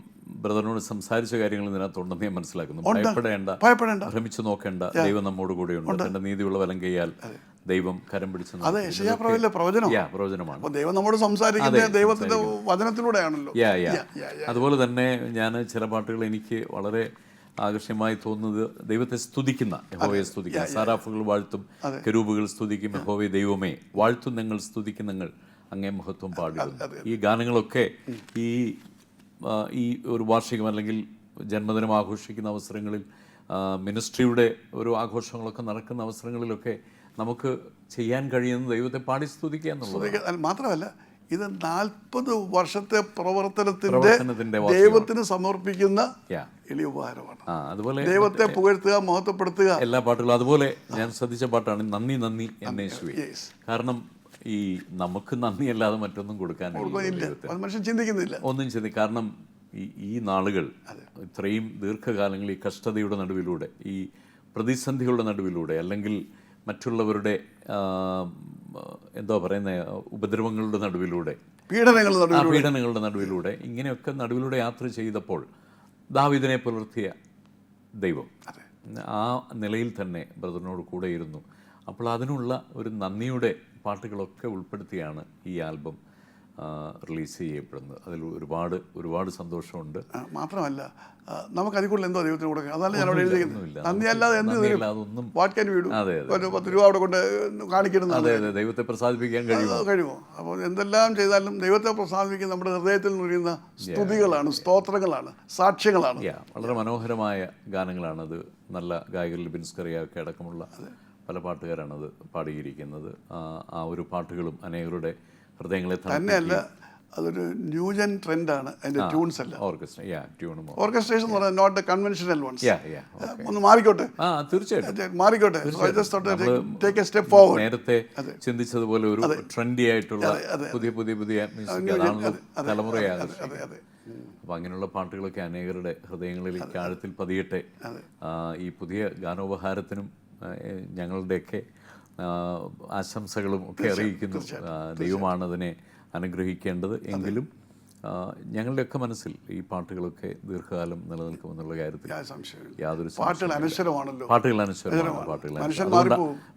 ബ്രദറിനോട് സംസാരിച്ച കാര്യങ്ങൾ ഇതിനകത്തുണ്ടെന്ന് ഞാൻ മനസ്സിലാക്കുന്നു. ഭയപ്പെടേണ്ട, ഭ്രമിച്ചു നോക്കേണ്ട, ദൈവം നമ്മോട് കൂടെയുണ്ട്. തന്റെ നീതിയുള്ള വലം കൈയാൽ ദൈവം കരം പിടിച്ചു. പ്രവചനമാണ്. ദൈവം നമ്മോട് സംസാരിക്കുന്നത് ദൈവത്തിന്റെ വചനത്തിലൂടെയാണല്ലോ. അതുപോലെ തന്നെ ഞാൻ ചില പാട്ടുകൾ എനിക്ക് വളരെ ആകർഷകമായി തോന്നുന്നത് ദൈവത്തെ സ്തുതിക്കുന്ന, യഹോവയെ സ്തുതിക്കുന്ന, സാരാഫുകൾ വാഴ്ത്തും, കെരൂബുകൾ സ്തുതിക്കും, യഹോവേ ദൈവമേ വാഴ്ത്തും ഞങ്ങൾ, സ്തുതിക്കും ഞങ്ങൾ, അങ്ങേ മഹത്വം പാടുന്നു. ഈ ഗാനങ്ങളൊക്കെ ഈ ഒരു വാർഷികം അല്ലെങ്കിൽ ജന്മദിനം ആഘോഷിക്കുന്ന അവസരങ്ങളിൽ, മിനിസ്ട്രിയുടെ ഒരു ആഘോഷങ്ങളൊക്കെ നടക്കുന്ന അവസരങ്ങളിലൊക്കെ നമുക്ക് ചെയ്യാൻ കഴിയുന്നത് ദൈവത്തെ പാടി സ്തുതിക്കുക എന്നുള്ളത്. മാത്രമല്ല ഇത് 40 വർഷത്തെ പ്രവർത്തനത്തിന്റെ ദൈവത്തിന് സമർപ്പിക്കുന്ന Yeah. എളിയ ഉപഹാരമാണ്. അതുപോലെ ദൈവത്തെ പുകഴ്ത്തുക, മഹത്വപ്പെടുത്തുക. എല്ലാ പാട്ടുകളും അതുപോലെ ഞാൻ ശ്രദ്ധിച്ച പാട്ടാണ് നന്ദി നന്ദി എന്നേശുവേ. കാരണം ഈ നമുക്ക് നന്ദി അല്ലാതെ മറ്റൊന്നും കൊടുക്കാനില്ല, മനുഷ്യൻ ചിന്തിക്കുന്നില്ല, ഒന്നും കാരണം ഈ നാളുകൾ ഇത്രയും ദീർഘകാലങ്ങൾ ഈ കഷ്ടതയുടെ നടുവിലൂടെ, ഈ പ്രതിസന്ധികളുടെ നടുവിലൂടെ, അല്ലെങ്കിൽ മറ്റുള്ളവരുടെ എന്താ പറയുന്ന ഉപദ്രവങ്ങളുടെ നടുവിലൂടെ, പീഡനങ്ങളുടെ നടുവിലൂടെ, ഇങ്ങനെയൊക്കെ നടുവിലൂടെ യാത്ര ചെയ്തപ്പോൾ ദാവീദിനെ പുലർത്തിയ ദൈവം ആ നിലയിൽ തന്നെ ബ്രദറിനോട് കൂടെ ഇരുന്നു. അപ്പോൾ അതിനുള്ള ഒരു നന്ദിയുടെ പാട്ടുകളൊക്കെ ഉൾപ്പെടുത്തിയാണ് ഈ ആൽബം റിലീസ് ചെയ്യപ്പെടുന്നത്. അതിൽ ഒരുപാട് സന്തോഷമുണ്ട്. മാത്രമല്ല നമുക്ക് അതിൽ കൂടുതൽ എന്തോ ദൈവത്തിന് കൊടുക്കുക. അതാണ് ഞാൻ അവിടെ എഴുതിയിരിക്കുന്നത്. നന്ദി അല്ലാതെ എന്ത് വാട്ക്കാൻ വീടും 10 രൂപ അവിടെ കൊണ്ട് കാണിക്കുന്നത്. അതെ, ദൈവത്തെ പ്രസാദിപ്പിക്കാൻ കഴിയുമോ? അപ്പോൾ എന്തെല്ലാം ചെയ്താലും ദൈവത്തെ പ്രസാദിപ്പിക്കുന്ന നമ്മുടെ ഹൃദയത്തിൽ നിന്നുന്ന സ്തുതികളാണ്, സ്തോത്രങ്ങളാണ്, സാക്ഷ്യങ്ങളാണ്. വളരെ മനോഹരമായ ഗാനങ്ങളാണത്. നല്ല ഗായകരിൽ ബിൻസ്കറിയൊക്കെ അടക്കമുള്ള പല പാട്ടുകാരാണത് പാടിയിരിക്കുന്നത്. ആ ഒരു പാട്ടുകളും അനേകരുടെ ഹൃദയങ്ങളെ തന്നെയല്ല, അതൊരു ന്യൂജൻ ട്രെൻഡാണ്. അതിന്റെ ട്യൂൺസ് അല്ല, ഓർക്കസ്ട്രേഷൻ എന്ന് പറഞ്ഞാൽ നോട്ട് ദ കൺവെൻഷണൽ വൺസ്. ഒന്ന് മാറിക്കോട്ടെ, തീർച്ചയായിട്ടും മാറിക്കോട്ടെ. Take a step forward. നേരത്തെ ചിന്തിച്ചതുപോലെ ഒരു ട്രെൻഡി ആയിട്ടുള്ള പുതിയ തലമുറയാണ്. അപ്പം അങ്ങനെയുള്ള പാട്ടുകളൊക്കെ അനേകരുടെ ഹൃദയങ്ങളിലേക്ക് ആഴത്തിൽ പതിയട്ടെ. ഈ പുതിയ ഗാനോപഹാരത്തിനും ഞങ്ങളുടെയൊക്കെ ആശംസകളും ഒക്കെ അറിയിക്കുന്നു. ദൈവമാണ് അതിനെ അനുഗ്രഹിക്കേണ്ടത്. എങ്കിലും ഞങ്ങളുടെയൊക്കെ മനസ്സിൽ ഈ പാട്ടുകളൊക്കെ ദീർഘകാലം നിലനിൽക്കുമെന്നുള്ള കാര്യത്തിൽ യാതൊരു പാട്ടുകൾ.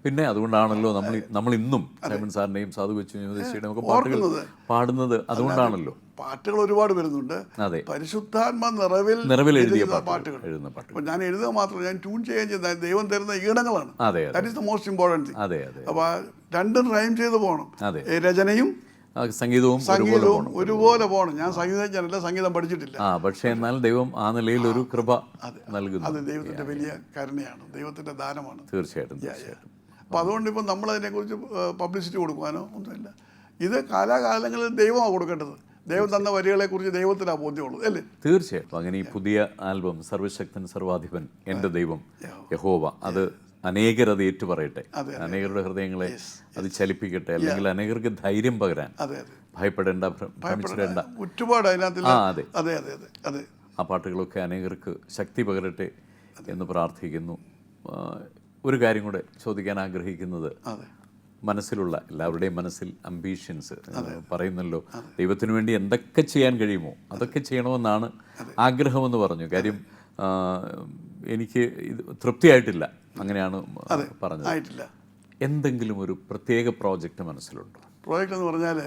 പിന്നെ അതുകൊണ്ടാണല്ലോ നമ്മൾ ഇന്നും സൈമൺ സാറിന്റെയും സാധു കൊച്ചുദേശിയുടെയും ഒക്കെ പാട്ടുകൾ പാടുന്നത്. അതുകൊണ്ടാണല്ലോ പാട്ടുകൾ ഒരുപാട് വരുന്നുണ്ട്. പരിശുദ്ധാത്മ നിറവിൽ എഴുതിയ പാട്ടുകൾ. ഞാൻ എഴുതുക മാത്രമല്ല, ഞാൻ ട്യൂൺ ചെയ്യുകയും ചെയ്ത ദൈവം തരുന്ന ഈണങ്ങളാണ്. That is the most important thing. അപ്പൊ രണ്ടും റൈം ചെയ്ത് പോകണം. രചനയും സംഗീതവും ഒരുപോലെ പോകണം. ഞാൻ സംഗീതജ്ഞനല്ല, സംഗീതം പഠിച്ചിട്ടില്ല. പക്ഷേ എന്നാൽ ദൈവം ആ നിലയിൽ ഒരു കൃപ നൽകുന്നു. അത് ദൈവത്തിന്റെ വലിയ കരുണയാണ്, ദൈവത്തിന്റെ ദാനമാണ്. തീർച്ചയായിട്ടും. അപ്പൊ അതുകൊണ്ട് ഇപ്പം നമ്മൾ അതിനെക്കുറിച്ച് പബ്ലിസിറ്റി കൊടുക്കുവാനോ ഒന്നുമില്ല. ഇത് കാലാകാലങ്ങളിൽ ദൈവമാണ് കൊടുക്കേണ്ടത്. ദൈവം തന്ന വരികളെ കുറിച്ച് ദൈവത്തിനാ ബോധ്യമുള്ളത്, അല്ലേ? തീർച്ചയായിട്ടും. അങ്ങനെ ഈ പുതിയ ആൽബം സർവശക്തൻ സർവാധിപൻ എൻ്റെ ദൈവം യഹോവ, അത് അനേകരത് ഏറ്റുപറയട്ടെ, അനേകരുടെ ഹൃദയങ്ങളെ അത് ചലിപ്പിക്കട്ടെ, അല്ലെങ്കിൽ അനേകർക്ക് ധൈര്യം പകരാൻ, ഭയപ്പെടേണ്ട, ഭ്രമിച്ചിടേണ്ട ഒരുപാട് അതിനകത്ത് ആ പാട്ടുകളൊക്കെ അനേകർക്ക് ശക്തി പകരട്ടെ എന്ന് പ്രാർത്ഥിക്കുന്നു. ഒരു കാര്യം കൂടെ ചോദിക്കാൻ ആഗ്രഹിക്കുന്നത്, മനസ്സിലുള്ള എല്ലാവരുടെയും മനസ്സിൽ അംബീഷൻസ് പറയുന്നല്ലോ, ദൈവത്തിനു വേണ്ടി എന്തൊക്കെ ചെയ്യാൻ കഴിയുമോ അതൊക്കെ ചെയ്യണമെന്നാണ് ആഗ്രഹമെന്ന് പറഞ്ഞു. കാര്യം എനിക്ക് ഇത് തൃപ്തിയായിട്ടില്ല, അങ്ങനെയാണ് പറഞ്ഞത്. എന്തെങ്കിലും ഒരു പ്രത്യേക പ്രോജക്റ്റ് മനസ്സിലുണ്ടോ? പ്രോജക്റ്റ് എന്ന് പറഞ്ഞാൽ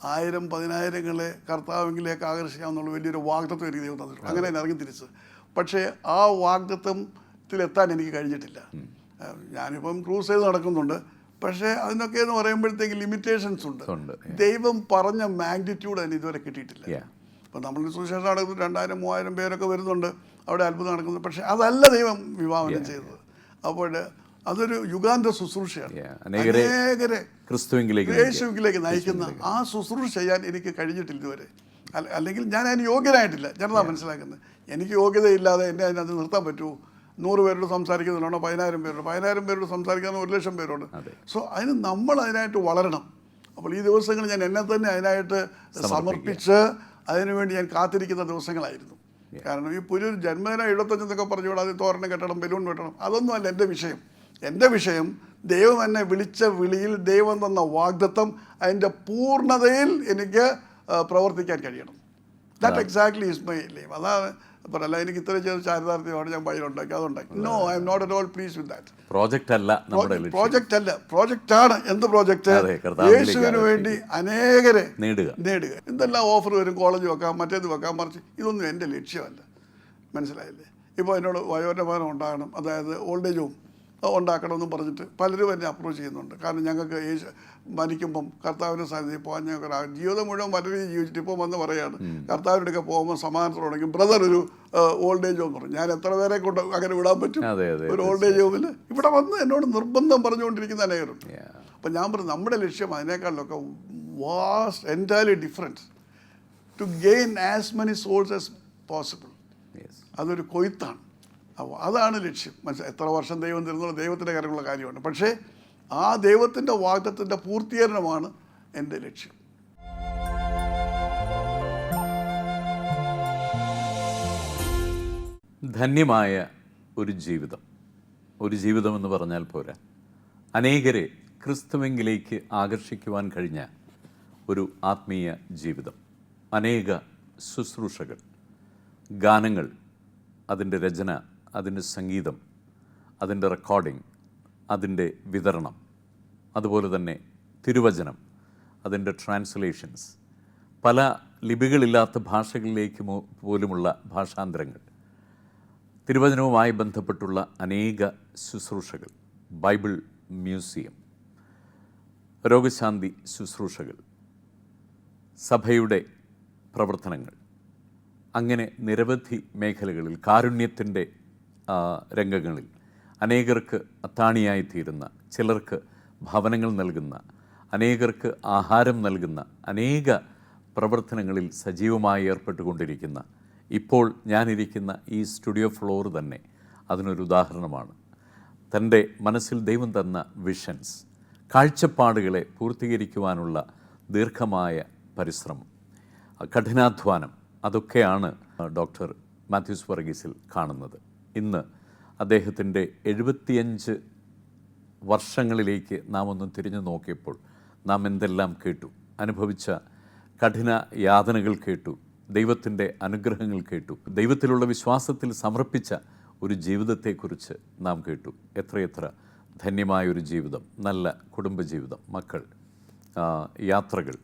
1000-10,000 കർത്താവിലേക്ക് ആകർഷിക്കാമെന്നുള്ള വലിയൊരു വാഗ്ദത്വം എനിക്ക് ദൈവം തന്നിട്ടുണ്ട്. അങ്ങനെ ഇറങ്ങി തിരിച്ച്. പക്ഷേ ആ വാഗ്ദത്വത്തിലെത്താൻ എനിക്ക് കഴിഞ്ഞിട്ടില്ല. ഞാനിപ്പം ക്രൂസ് ചെയ്ത് നടക്കുന്നുണ്ട്. പക്ഷേ അതിനൊക്കെ എന്ന് പറയുമ്പോഴത്തേക്ക് ലിമിറ്റേഷൻസ് ഉണ്ട്. ദൈവം പറഞ്ഞ മാഗ്നിറ്റ്യൂഡ് അതിന് ഇതുവരെ കിട്ടിയിട്ടില്ല. ഇപ്പം നമ്മൾ സുവിശേഷം നടക്കുന്നത് 2000-3000 പേരൊക്കെ വരുന്നുണ്ട്, അവിടെ അത്ഭുതം നടക്കുന്നത്. പക്ഷേ അതല്ല ദൈവം വിവാഹനം ചെയ്തത്. അപ്പോൾ അതൊരു യുഗാന്ത ശുശ്രൂഷയാണ്. അനേകരെ യേശുവിലേക്ക് നയിക്കുന്ന ആ ശുശ്രൂഷ ചെയ്യാൻ എനിക്ക് കഴിഞ്ഞിട്ടില്ല ഇതുവരെ. അല്ലെങ്കിൽ ഞാൻ അതിന് യോഗ്യനായിട്ടില്ല. ഞാനതാ മനസ്സിലാക്കുന്നത്. എനിക്ക് യോഗ്യതയില്ലാതെ എന്നെ അതിനകത്ത് നിർത്താൻ പറ്റുമോ? 100 പേരോട് സംസാരിക്കുന്നുണ്ടോ? 10,000 പേരോട്. 10,000 പേരോട് സംസാരിക്കുന്ന 1,00,000 പേരോട്. സോ അതിന് നമ്മൾ അതിനായിട്ട് വളരണം. അപ്പോൾ ഈ ദിവസങ്ങൾ ഞാൻ എന്നെ തന്നെ അതിനായിട്ട് സമർപ്പിച്ച് അതിനുവേണ്ടി ഞാൻ കാത്തിരിക്കുന്ന ദിവസങ്ങളായിരുന്നു. കാരണം ഈ പുതിയൊരു ജന്മദിന 75 എന്നൊക്കെ പറഞ്ഞുകൂടാ, അത് തോരണം കെട്ടണം, ബലൂൺ വെട്ടണം, അതൊന്നുമല്ല എൻ്റെ വിഷയം. എൻ്റെ വിഷയം ദൈവം എന്നെ വിളിച്ച വിളിയിൽ ദൈവം തന്ന വാഗ്ദത്തം അതിൻ്റെ പൂർണ്ണതയിൽ എനിക്ക് പ്രവർത്തിക്കാൻ കഴിയണം. That exactly is my life. അതാണ് പറയല്ല, എനിക്ക് ഇത്ര ചെയ്ത് ചാരിതാർത്ഥ്യമാണ് ഞാൻ പയ്യുണ്ടാക്കി, അതുണ്ടാക്കി. No, I am not at all please with that. Project അല്ല, പ്രോജക്റ്റാണ്. എന്ത് പ്രോജക്റ്റ്? യേശുവിന് വേണ്ടി അനേകരെ നേടുക. എന്തെല്ലാം ഓഫർ വരും, കോളേജ് വെക്കാം, മറ്റേത് വെക്കാം, മറിച്ച് ഇതൊന്നും എൻ്റെ ലക്ഷ്യമല്ല. മനസ്സിലായില്ലേ? ഇപ്പോൾ എന്നോട് വയോജനം ഉണ്ടാകണം, അതായത് ഓൾഡ് ഏജ് ഹോം ഉണ്ടാക്കണമെന്നും പറഞ്ഞിട്ട് പലരും എന്നെ അപ്രോച്ച് ചെയ്യുന്നുണ്ട്. കാരണം ഞങ്ങൾക്ക് മരിക്കുമ്പം കർത്താവിൻ്റെ സന്നിധി പോകാൻ ഞങ്ങൾക്ക് ജീവിതം മുഴുവൻ മറ്റു രീതി ജീവിച്ചിട്ട് ഇപ്പോൾ വന്ന് പറയുകയാണ് കർത്താവിൻ്റെ ഒക്കെ പോകുമ്പോൾ സമാധാനത്തോടെങ്കിൽ ബ്രദർ ഒരു ഓൾഡ് ഏജ് ഹോം പറഞ്ഞു. ഞാൻ എത്ര പേരെ കൊണ്ട് അങ്ങനെ വിടാൻ പറ്റും ഒരു ഓൾഡ് ഏജ് ഹോമിൽ? ഇവിടെ വന്ന് എന്നോട് നിർബന്ധം പറഞ്ഞുകൊണ്ടിരിക്കുന്ന അനേകരുണ്ട്. അപ്പം ഞാൻ പറഞ്ഞു നമ്മുടെ ലക്ഷ്യം അതിനേക്കാളിലൊക്കെ vast entirely difference to gain as many souls as possible. അതൊരു കൊയ്ത്താണ്. അപ്പോൾ അതാണ് ലക്ഷ്യം. എത്ര വർഷം ദൈവം തരുന്നുള്ള ദൈവത്തിൻ്റെ കാര്യമുള്ള കാര്യമാണ്. പക്ഷേ ആ ദൈവത്തിൻ്റെ വാഗ്ദത്തത്തിൻ്റെ പൂർത്തീകരണമാണ് എൻ്റെ ലക്ഷ്യം. ധന്യമായ ഒരു ജീവിതം എന്ന് പറഞ്ഞാൽ പോരാ, അനേകരെ ക്രിസ്തുവെങ്കിലേക്ക് ആകർഷിക്കുവാൻ കഴിഞ്ഞ ഒരു ആത്മീയ ജീവിതം. അനേക ശുശ്രൂഷകൾ, ഗാനങ്ങൾ, അതിൻ്റെ രചന, അതിൻ്റെ സംഗീതം, അതിൻ്റെ റെക്കോർഡിംഗ്, അതിൻ്റെ വിതരണം, അതുപോലെ തന്നെ തിരുവചനം, അതിൻ്റെ ട്രാൻസ്ലേഷൻസ്, പല ലിപികളില്ലാത്ത ഭാഷകളിലേക്ക് പോലുമുള്ള ഭാഷാന്തരങ്ങൾ, തിരുവചനവുമായി ബന്ധപ്പെട്ടുള്ള അനേക ശുശ്രൂഷകൾ, ബൈബിൾ മ്യൂസിയം, രോഗശാന്തി ശുശ്രൂഷകൾ, സഭയുടെ പ്രവർത്തനങ്ങൾ, അങ്ങനെ നിരവധി മേഖലകളിൽ, കാരുണ്യത്തിൻ്റെ രംഗങ്ങളിൽ അനേകർക്ക് അത്താണിയായിത്തീരുന്ന, ചിലർക്ക് ഭവനങ്ങൾ നൽകുന്ന, അനേകർക്ക് ആഹാരം നൽകുന്ന അനേക പ്രവർത്തനങ്ങളിൽ സജീവമായി ഏർപ്പെട്ടുകൊണ്ടിരിക്കുന്ന, ഇപ്പോൾ ഞാനിരിക്കുന്ന ഈ സ്റ്റുഡിയോ ഫ്ലോർ തന്നെ അതിനൊരു ഉദാഹരണമാണ്. തൻ്റെ മനസ്സിൽ ദൈവം തന്ന വിഷൻസ്, കാഴ്ചപ്പാടുകളെ പൂർത്തീകരിക്കുവാനുള്ള ദീർഘമായ പരിശ്രമം, കഠിനാധ്വാനം, അതൊക്കെയാണ് ഡോക്ടർ മാത്യൂസ് വർഗീസിൽ കാണുന്നത്. ഇന്ന് അദ്ദേഹത്തിൻ്റെ 75 വർഷങ്ങളിലേക്ക് നാം ഒന്ന് തിരിഞ്ഞു നോക്കിയപ്പോൾ നാം എന്തെല്ലാം കേട്ടു, അനുഭവിച്ച കഠിന യാതനകൾ കേട്ടു, ദൈവത്തിൻ്റെ അനുഗ്രഹങ്ങൾ കേട്ടു, ദൈവത്തിലുള്ള വിശ്വാസത്തിൽ സമർപ്പിച്ച ഒരു ജീവിതത്തെക്കുറിച്ച് നാം കേട്ടു. എത്രയെത്ര ധന്യമായൊരു ജീവിതം, നല്ല കുടുംബജീവിതം, മക്കൾ, യാത്രകൾ,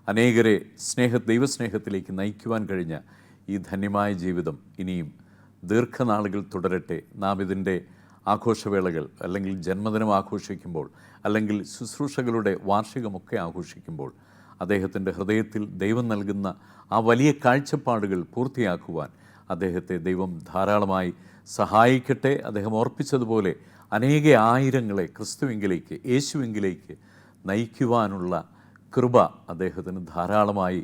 അനേകരെ ദൈവസ്നേഹത്തിലേക്ക് നയിക്കുവാൻ കഴിഞ്ഞ ഈ ധന്യമായ ജീവിതം ഇനിയും ദീർഘനാളുകൾ തുടരട്ടെ. നാം ഇതിൻ്റെ ആഘോഷവേളകൾ, അല്ലെങ്കിൽ ജന്മദിനം ആഘോഷിക്കുമ്പോൾ, അല്ലെങ്കിൽ ശുശ്രൂഷകളുടെ വാർഷികമൊക്കെ ആഘോഷിക്കുമ്പോൾ അദ്ദേഹത്തിൻ്റെ ഹൃദയത്തിൽ ദൈവം നൽകുന്ന ആ വലിയ കാഴ്ചപ്പാടുകൾ പൂർത്തിയാക്കുവാൻ അദ്ദേഹത്തെ ദൈവം ധാരാളമായി സഹായിക്കട്ടെ. അദ്ദേഹം ഓർപ്പിച്ചതുപോലെ അനേക ആയിരങ്ങളെ ക്രിസ്തുവെങ്കിലേക്ക്, യേശുവെങ്കിലേക്ക് നയിക്കുവാനുള്ള കൃപ അദ്ദേഹത്തിന് ധാരാളമായി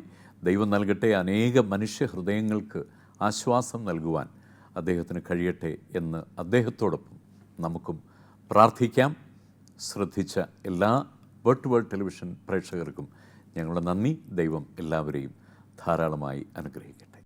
ദൈവം നൽകട്ടെ. അനേക മനുഷ്യ ഹൃദയങ്ങൾക്ക് ആശ്വാസം നൽകുവാൻ അദ്ദേഹത്തിന് കഴിയട്ടെ എന്ന് അദ്ദേഹത്തോടൊപ്പം നമുക്കും പ്രാർത്ഥിക്കാം. ശ്രദ്ധിച്ച എല്ലാ വേർഡ് ടു വേർഡ് ടെലിവിഷൻ പ്രേക്ഷകർക്കും ഞങ്ങളുടെ നന്ദി. ദൈവം എല്ലാവരെയും ധാരാളമായി അനുഗ്രഹിക്കട്ടെ.